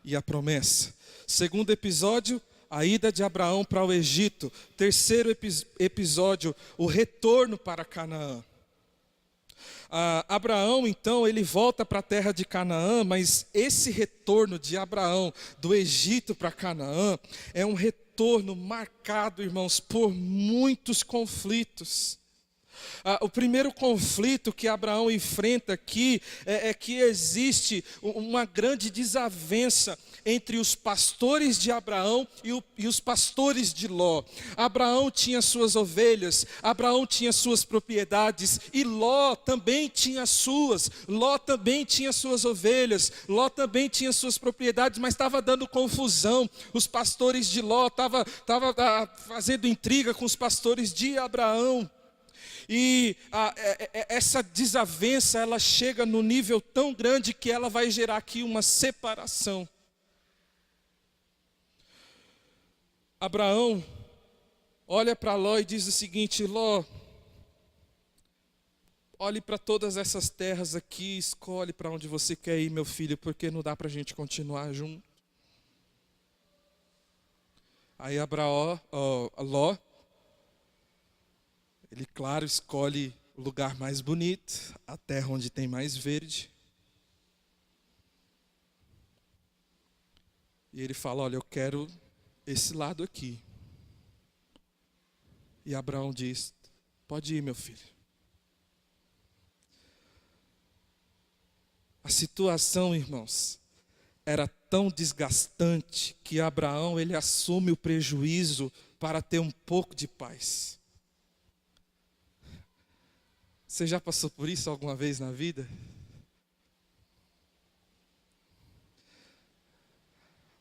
e a promessa. Segundo episódio, a ida de Abraão para o Egito. Terceiro episódio, o retorno para Canaã. Abraão, então, ele volta para a terra de Canaã, mas esse retorno de Abraão do Egito para Canaã é um retorno marcado, irmãos, por muitos conflitos. O primeiro conflito que Abraão enfrenta aqui é que existe uma grande desavença entre os pastores de Abraão e os pastores de Ló. Abraão tinha suas ovelhas, Abraão tinha suas propriedades e Ló também tinha suas. Ló também tinha suas ovelhas, Ló também tinha suas propriedades, mas estava dando confusão. Os pastores de Ló estavam fazendo intriga com os pastores de Abraão. E essa desavença, ela chega no nível tão grande que ela vai gerar aqui uma separação. Abraão olha para Ló e diz o seguinte: Ló, olhe para todas essas terras aqui, escolhe para onde você quer ir, meu filho, porque não dá para a gente continuar junto. Aí Ló, ele, claro, escolhe o lugar mais bonito, a terra onde tem mais verde. E ele fala: olha, eu quero esse lado aqui. E Abraão diz: pode ir, meu filho. A situação, irmãos, era tão desgastante que Abraão, ele assume o prejuízo para ter um pouco de paz. Você já passou por isso alguma vez na vida?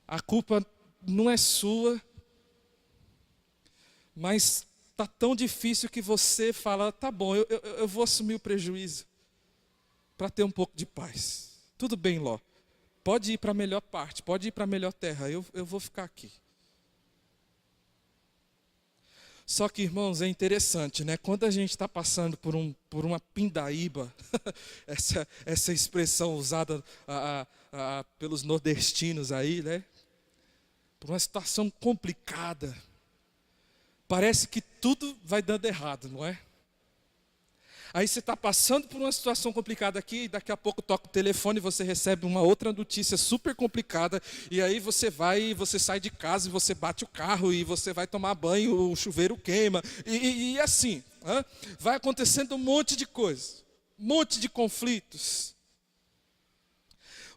A culpa não é sua, mas está tão difícil que você fala: tá bom, eu vou assumir o prejuízo para ter um pouco de paz. Tudo bem, Ló, pode ir para a melhor parte, pode ir para a melhor terra, eu vou ficar aqui. Só que, irmãos, é interessante, né? Quando a gente está passando por uma pindaíba, essa expressão usada pelos nordestinos aí, né? Por uma situação complicada, parece que tudo vai dando errado, não é? Aí você está passando por uma situação complicada aqui, e daqui a pouco toca o telefone e você recebe uma outra notícia super complicada, e aí você sai de casa e você bate o carro, e você vai tomar banho, o chuveiro queima, e assim, vai acontecendo um monte de coisa, um monte de conflitos.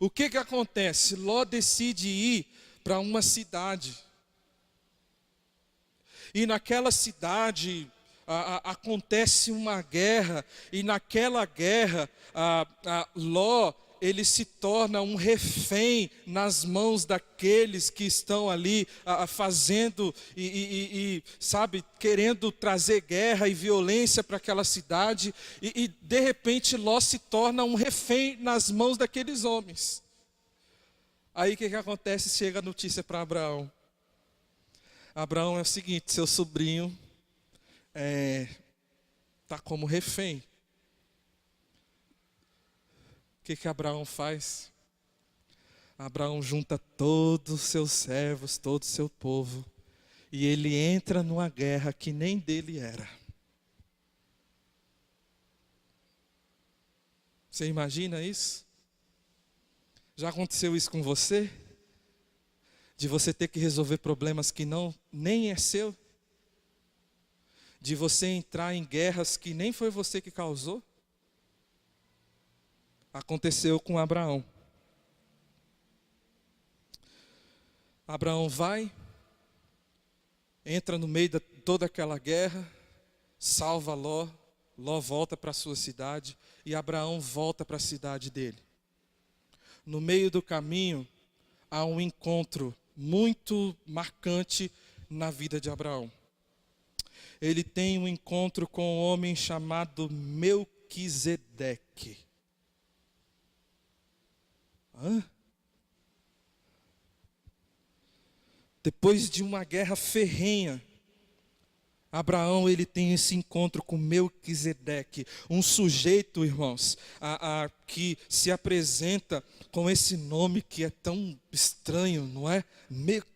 O que acontece? Ló decide ir para uma cidade, e naquela cidade acontece uma guerra, e naquela guerra Ló, ele se torna um refém nas mãos daqueles que estão ali fazendo sabe, querendo trazer guerra e violência para aquela cidade, e de repente Ló se torna um refém nas mãos daqueles homens. Aí o que acontece? Chega a notícia para Abraão. Abraão, é o seguinte: seu sobrinho está como refém. O que Abraão faz? Abraão junta todos os seus servos, todo o seu povo, e ele entra numa guerra que nem dele era. Você imagina isso? Já aconteceu isso com você? De você ter que resolver problemas que nem é seu? De você entrar em guerras que nem foi você que causou? Aconteceu com Abraão. Abraão vai, entra no meio de toda aquela guerra, salva Ló, Ló volta para a sua cidade e Abraão volta para a cidade dele. No meio do caminho, há um encontro muito marcante na vida de Abraão. Ele tem um encontro com um homem chamado Melquisedeque. Depois de uma guerra ferrenha, Abraão, ele tem esse encontro com Melquisedeque, um sujeito, irmãos, que se apresenta com esse nome que é tão estranho, não é?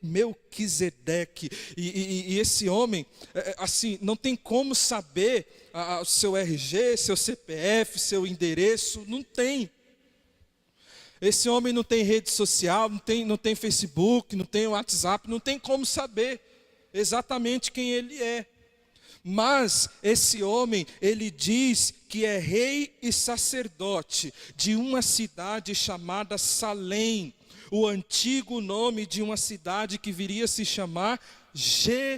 Melquisedeque. E esse homem, assim, não tem como saber o seu RG, seu CPF, seu endereço, não tem. Esse homem não tem rede social, não tem Facebook, não tem WhatsApp, não tem como saber exatamente quem ele é. Mas esse homem, ele diz que é rei e sacerdote de uma cidade chamada Salém, o antigo nome de uma cidade que viria a se chamar Jerusalém.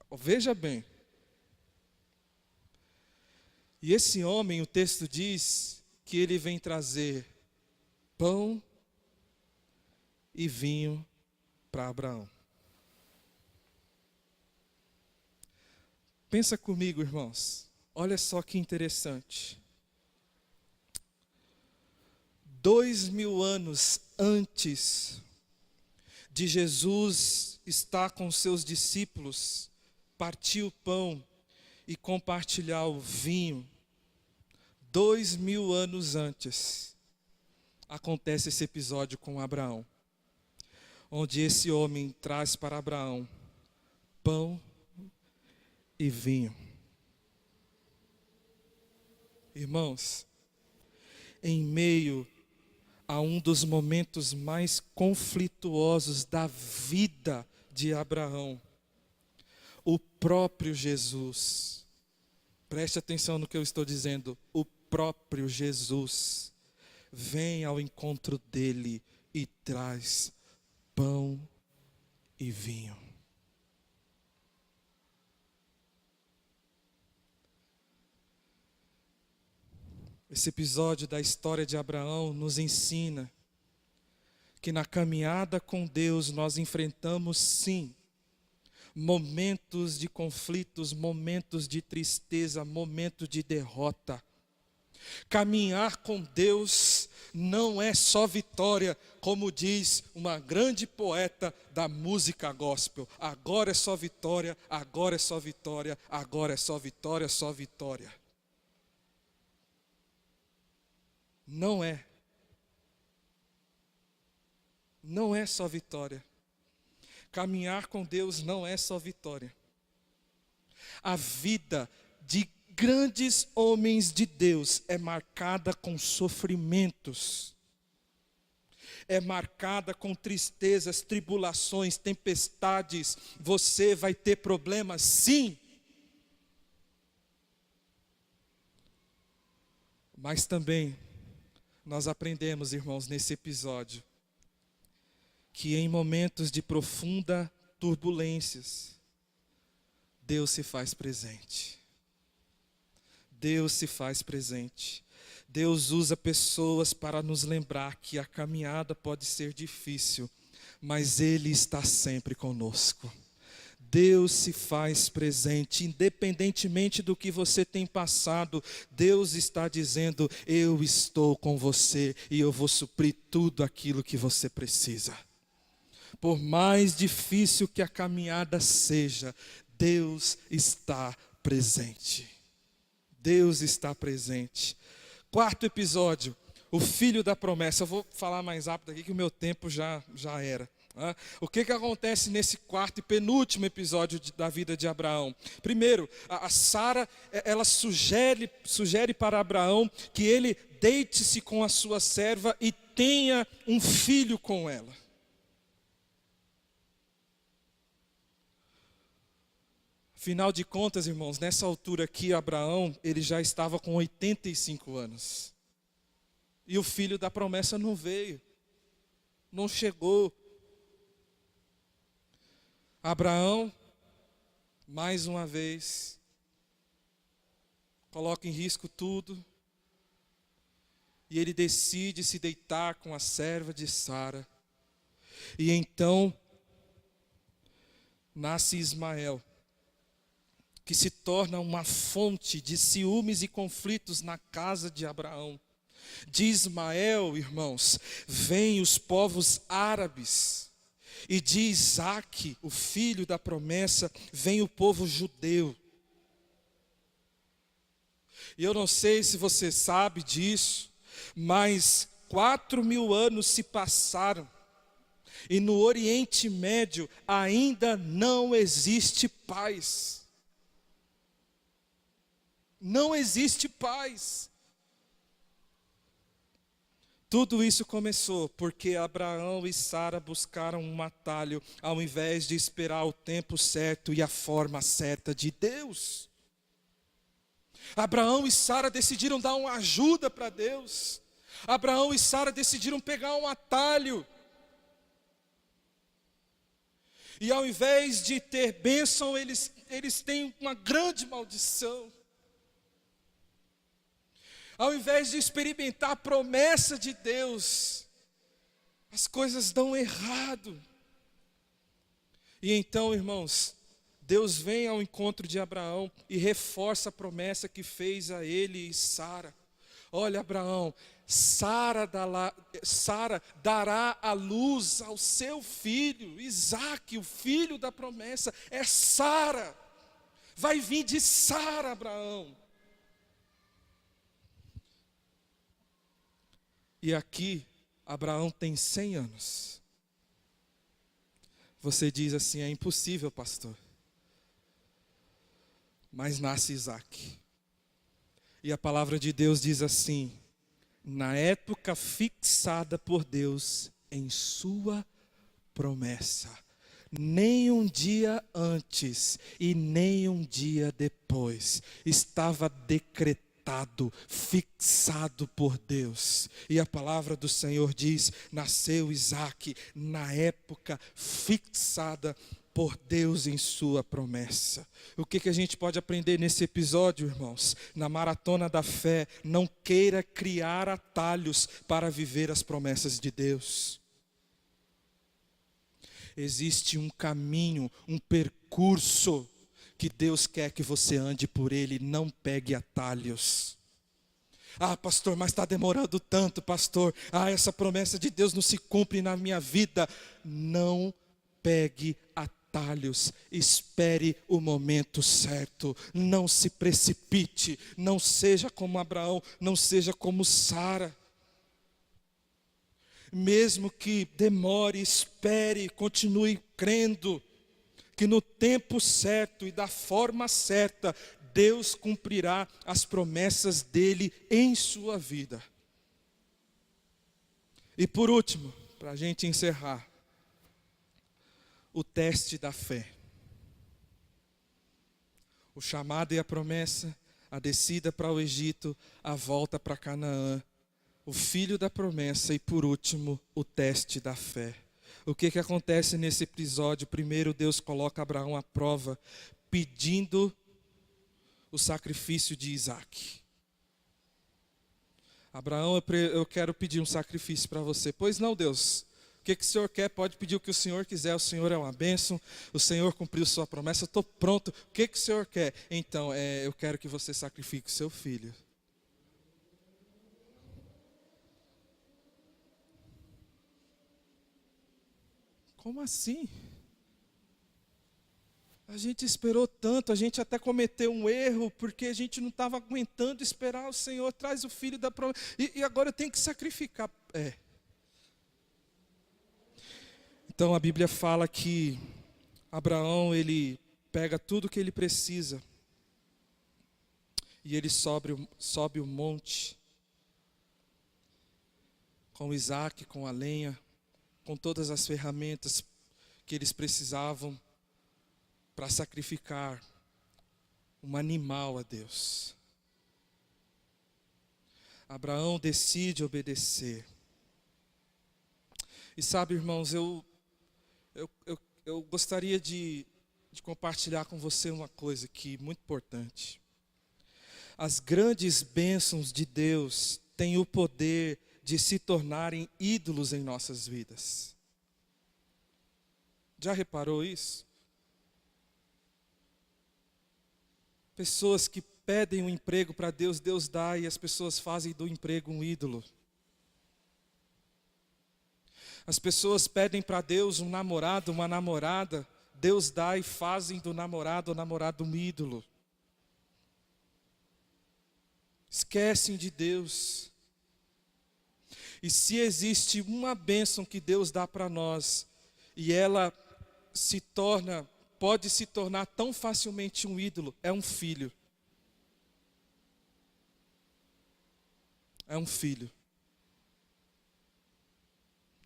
Veja bem. E esse homem, o texto diz que ele vem trazer pão e vinho para Abraão. Pensa comigo, irmãos. Olha só que interessante. 2000 anos antes de Jesus estar com seus discípulos, partir o pão e compartilhar o vinho, 2000 anos antes, acontece esse episódio com Abraão, onde esse homem traz para Abraão pão e vinho. Irmãos, em meio a um dos momentos mais conflituosos da vida de Abraão, o próprio Jesus, preste atenção no que eu estou dizendo, o próprio Jesus vem ao encontro dele e traz pão e vinho. Esse episódio da história de Abraão nos ensina que na caminhada com Deus nós enfrentamos sim momentos de conflitos, momentos de tristeza, momentos de derrota. Caminhar com Deus não é só vitória, como diz uma grande poeta da música gospel. Agora é só vitória, agora é só vitória, agora é só vitória, só vitória. Não é. Não é só vitória. Caminhar com Deus não é só vitória. A vida de grandes homens de Deus é marcada com sofrimentos. É marcada com tristezas, tribulações, tempestades. Você vai ter problemas, sim. Mas também nós aprendemos, irmãos, nesse episódio, que em momentos de profunda turbulências, Deus se faz presente. Deus se faz presente. Deus usa pessoas para nos lembrar que a caminhada pode ser difícil, mas Ele está sempre conosco. Deus se faz presente, independentemente do que você tem passado, Deus está dizendo, eu estou com você e eu vou suprir tudo aquilo que você precisa. Por mais difícil que a caminhada seja, Deus está presente. Deus está presente. Quarto episódio, o filho da promessa. Eu vou falar mais rápido aqui que o meu tempo já era. O que acontece nesse quarto e penúltimo episódio da vida de Abraão? Primeiro, a Sara, ela sugere para Abraão que ele deite-se com a sua serva e tenha um filho com ela. Afinal de contas, irmãos, nessa altura aqui, Abraão, ele já estava com 85 anos. E o filho da promessa não veio, não chegou. Abraão, mais uma vez, coloca em risco tudo. E ele decide se deitar com a serva de Sara. E então, nasce Ismael, que se torna uma fonte de ciúmes e conflitos na casa de Abraão. De Ismael, irmãos, vêm os povos árabes. E de Isaque, o filho da promessa, vem o povo judeu. E eu não sei se você sabe disso, mas 4.000 anos se passaram. E no Oriente Médio ainda não existe paz. Não existe paz. Tudo isso começou porque Abraão e Sara buscaram um atalho, ao invés de esperar o tempo certo e a forma certa de Deus. Abraão e Sara decidiram dar uma ajuda para Deus. Abraão e Sara decidiram pegar um atalho. E ao invés de ter bênção, eles têm uma grande maldição. Ao invés de experimentar a promessa de Deus, as coisas dão errado. E então, irmãos, Deus vem ao encontro de Abraão e reforça a promessa que fez a ele e Sara. Olha, Abraão, Sara dará a luz ao seu filho, Isaque, o filho da promessa, é Sara. Vai vir de Sara, Abraão. E aqui, Abraão tem 100 anos. Você diz assim, é impossível, pastor. Mas nasce Isaque. E a palavra de Deus diz assim, na época fixada por Deus em sua promessa, nem um dia antes e nem um dia depois, estava decretado, fixado por Deus. E a palavra do Senhor diz, nasceu Isaque na época fixada por Deus em sua promessa. O que a gente pode aprender nesse episódio, irmãos? Na maratona da fé, não queira criar atalhos para viver as promessas de Deus. Existe um caminho, um percurso que Deus quer que você ande por ele, não pegue atalhos. Ah, pastor, mas está demorando tanto, pastor. Ah, essa promessa de Deus não se cumpre na minha vida. Não pegue atalhos, espere o momento certo, não se precipite, não seja como Abraão, não seja como Sara. Mesmo que demore, espere, continue crendo, que no tempo certo e da forma certa, Deus cumprirá as promessas dele em sua vida. E por último, para a gente encerrar, o teste da fé. O chamado e a promessa, a descida para o Egito, a volta para Canaã, o filho da promessa e por último, o teste da fé. O que acontece nesse episódio? Primeiro, Deus coloca Abraão à prova, pedindo o sacrifício de Isaque. Abraão, eu quero pedir um sacrifício para você. Pois não, Deus. O que o Senhor quer? Pode pedir o que o Senhor quiser. O Senhor é uma bênção. O Senhor cumpriu sua promessa. Eu estou pronto. O que o Senhor quer? Então, eu quero que você sacrifique o seu filho. Como assim? A gente esperou tanto, a gente até cometeu um erro, porque a gente não estava aguentando esperar o Senhor, traz o filho da promessa, e agora eu tenho que sacrificar. Então a Bíblia fala que Abraão, ele pega tudo que ele precisa, e ele sobe o monte, com Isaque, com a lenha, com todas as ferramentas que eles precisavam para sacrificar um animal a Deus. Abraão decide obedecer. E sabe, irmãos, eu gostaria de compartilhar com você uma coisa aqui muito importante. As grandes bênçãos de Deus têm o poder de se tornarem ídolos em nossas vidas. Já reparou isso? Pessoas que pedem um emprego para Deus, Deus dá, e as pessoas fazem do emprego um ídolo. As pessoas pedem para Deus um namorado, uma namorada, Deus dá e fazem do namorado ou namorada um ídolo. Esquecem de Deus. E se existe uma bênção que Deus dá para nós, e ela pode se tornar tão facilmente um ídolo, é um filho. É um filho.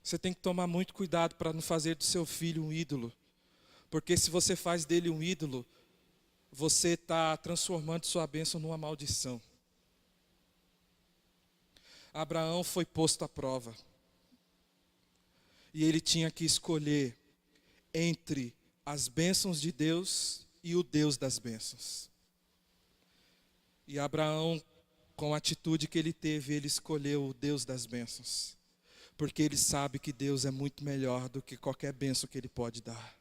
Você tem que tomar muito cuidado para não fazer do seu filho um ídolo. Porque se você faz dele um ídolo, você está transformando sua bênção numa maldição. Abraão foi posto à prova. E ele tinha que escolher entre as bênçãos de Deus e o Deus das bênçãos. E Abraão, com a atitude que ele teve, ele escolheu o Deus das bênçãos. Porque ele sabe que Deus é muito melhor do que qualquer bênção que ele pode dar.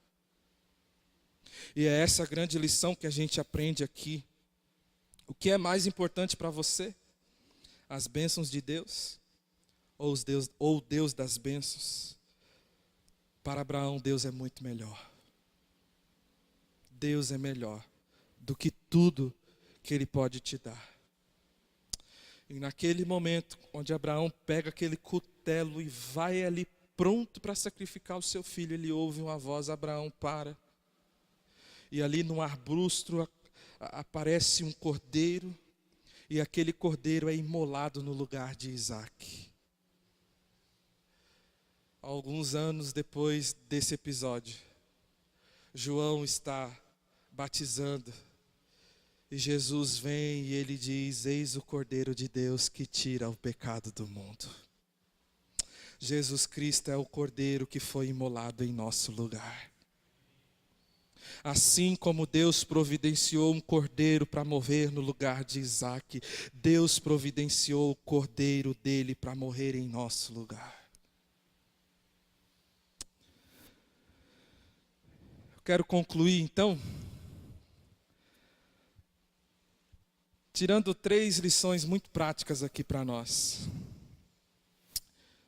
E é essa a grande lição que a gente aprende aqui. O que é mais importante para você? As bênçãos de Deus? Ou o Deus das bênçãos? Para Abraão, Deus é muito melhor. Deus é melhor do que tudo que Ele pode te dar. E naquele momento, onde Abraão pega aquele cutelo e vai ali pronto para sacrificar o seu filho, ele ouve uma voz: Abraão, para. E ali no arbusto aparece um cordeiro, e aquele cordeiro é imolado no lugar de Isaque. Alguns anos depois desse episódio, João está batizando, e Jesus vem e ele diz: eis o Cordeiro de Deus que tira o pecado do mundo. Jesus Cristo é o Cordeiro que foi imolado em nosso lugar. Assim como Deus providenciou um cordeiro para morrer no lugar de Isaque, Deus providenciou o cordeiro dele para morrer em nosso lugar. Eu quero concluir então, tirando 3 lições muito práticas aqui para nós.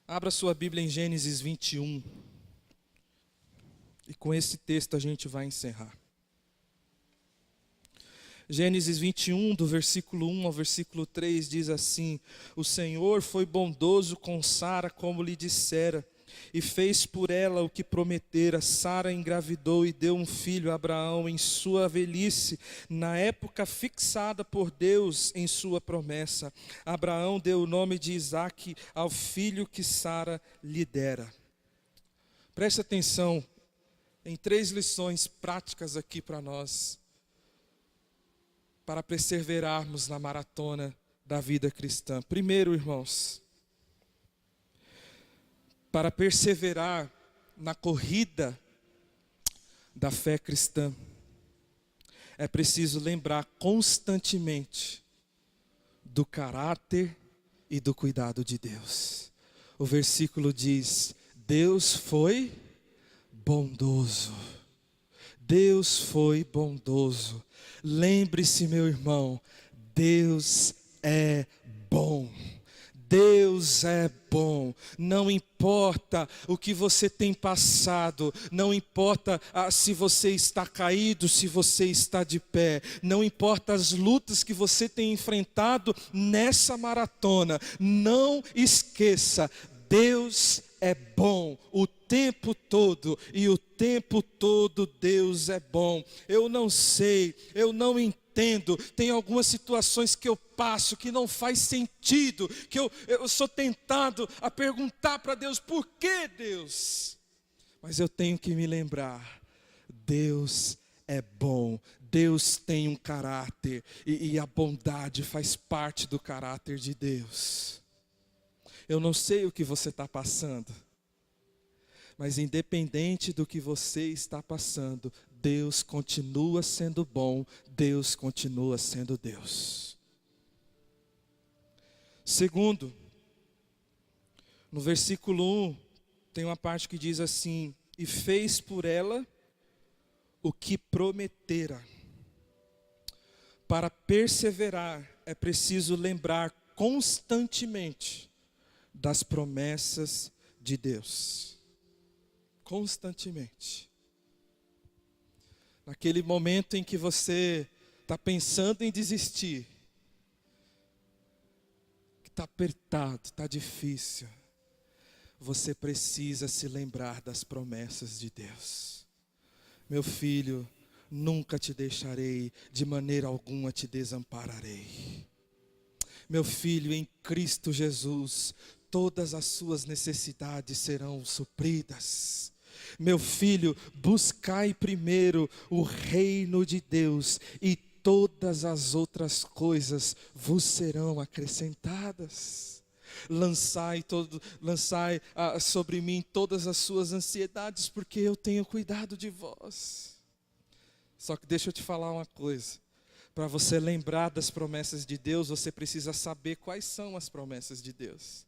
Abra sua Bíblia em Gênesis 21. E com esse texto a gente vai encerrar. Gênesis 21, do versículo 1 ao versículo 3, diz assim: o Senhor foi bondoso com Sara como lhe dissera, e fez por ela o que prometera. Sara engravidou e deu um filho a Abraão em sua velhice, na época fixada por Deus em sua promessa. Abraão deu o nome de Isaque ao filho que Sara lhe dera. Preste atenção em 3 lições práticas aqui para nós, para perseverarmos na maratona da vida cristã. Primeiro, irmãos, para perseverar na corrida da fé cristã, é preciso lembrar constantemente do caráter e do cuidado de Deus. O versículo diz: Deus foi bondoso. Deus foi bondoso. Lembre-se, meu irmão, Deus é bom. Deus é bom. Não importa o que você tem passado, não importa se você está caído, se você está de pé, não importa as lutas que você tem enfrentado nessa maratona, não esqueça, Deus é bom o tempo todo, e o tempo todo Deus é bom. Eu não sei, eu não entendo, tem algumas situações que eu passo que não faz sentido, que eu sou tentado a perguntar para Deus: por que, Deus? Mas eu tenho que me lembrar, Deus é bom, Deus tem um caráter, e a bondade faz parte do caráter de Deus. Eu não sei o que você está passando, mas independente do que você está passando, Deus continua sendo bom, Deus continua sendo Deus. Segundo, no versículo 1, tem uma parte que diz assim: e fez por ela o que prometera. Para perseverar, é preciso lembrar constantemente das promessas de Deus. Constantemente. Naquele momento em que você está pensando em desistir, que está apertado, está difícil, você precisa se lembrar das promessas de Deus. Meu filho, nunca te deixarei, de maneira alguma te desampararei. Meu filho, em Cristo Jesus, todas as suas necessidades serão supridas. Meu filho, buscai primeiro o reino de Deus e todas as outras coisas vos serão acrescentadas. Lançai sobre mim todas as suas ansiedades, porque eu tenho cuidado de vós. Só que deixa eu te falar uma coisa. Para você lembrar das promessas de Deus, você precisa saber quais são as promessas de Deus.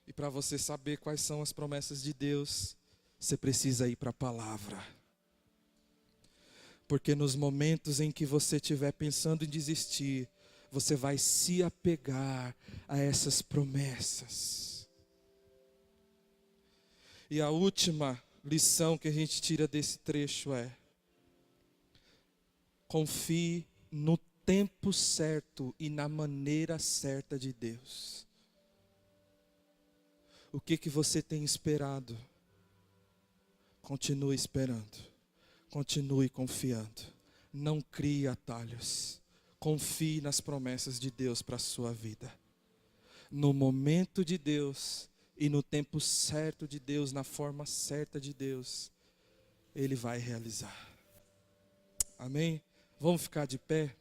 E para você saber quais são as promessas de Deus, você precisa ir para a palavra. Porque nos momentos em que você estiver pensando em desistir, você vai se apegar a essas promessas. E a última lição que a gente tira desse trecho é: confie no tempo certo e na maneira certa de Deus. O que você tem esperado? Continue esperando. Continue confiando. Não crie atalhos. Confie nas promessas de Deus para a sua vida. No momento de Deus e no tempo certo de Deus, na forma certa de Deus, Ele vai realizar. Amém? Vamos ficar de pé?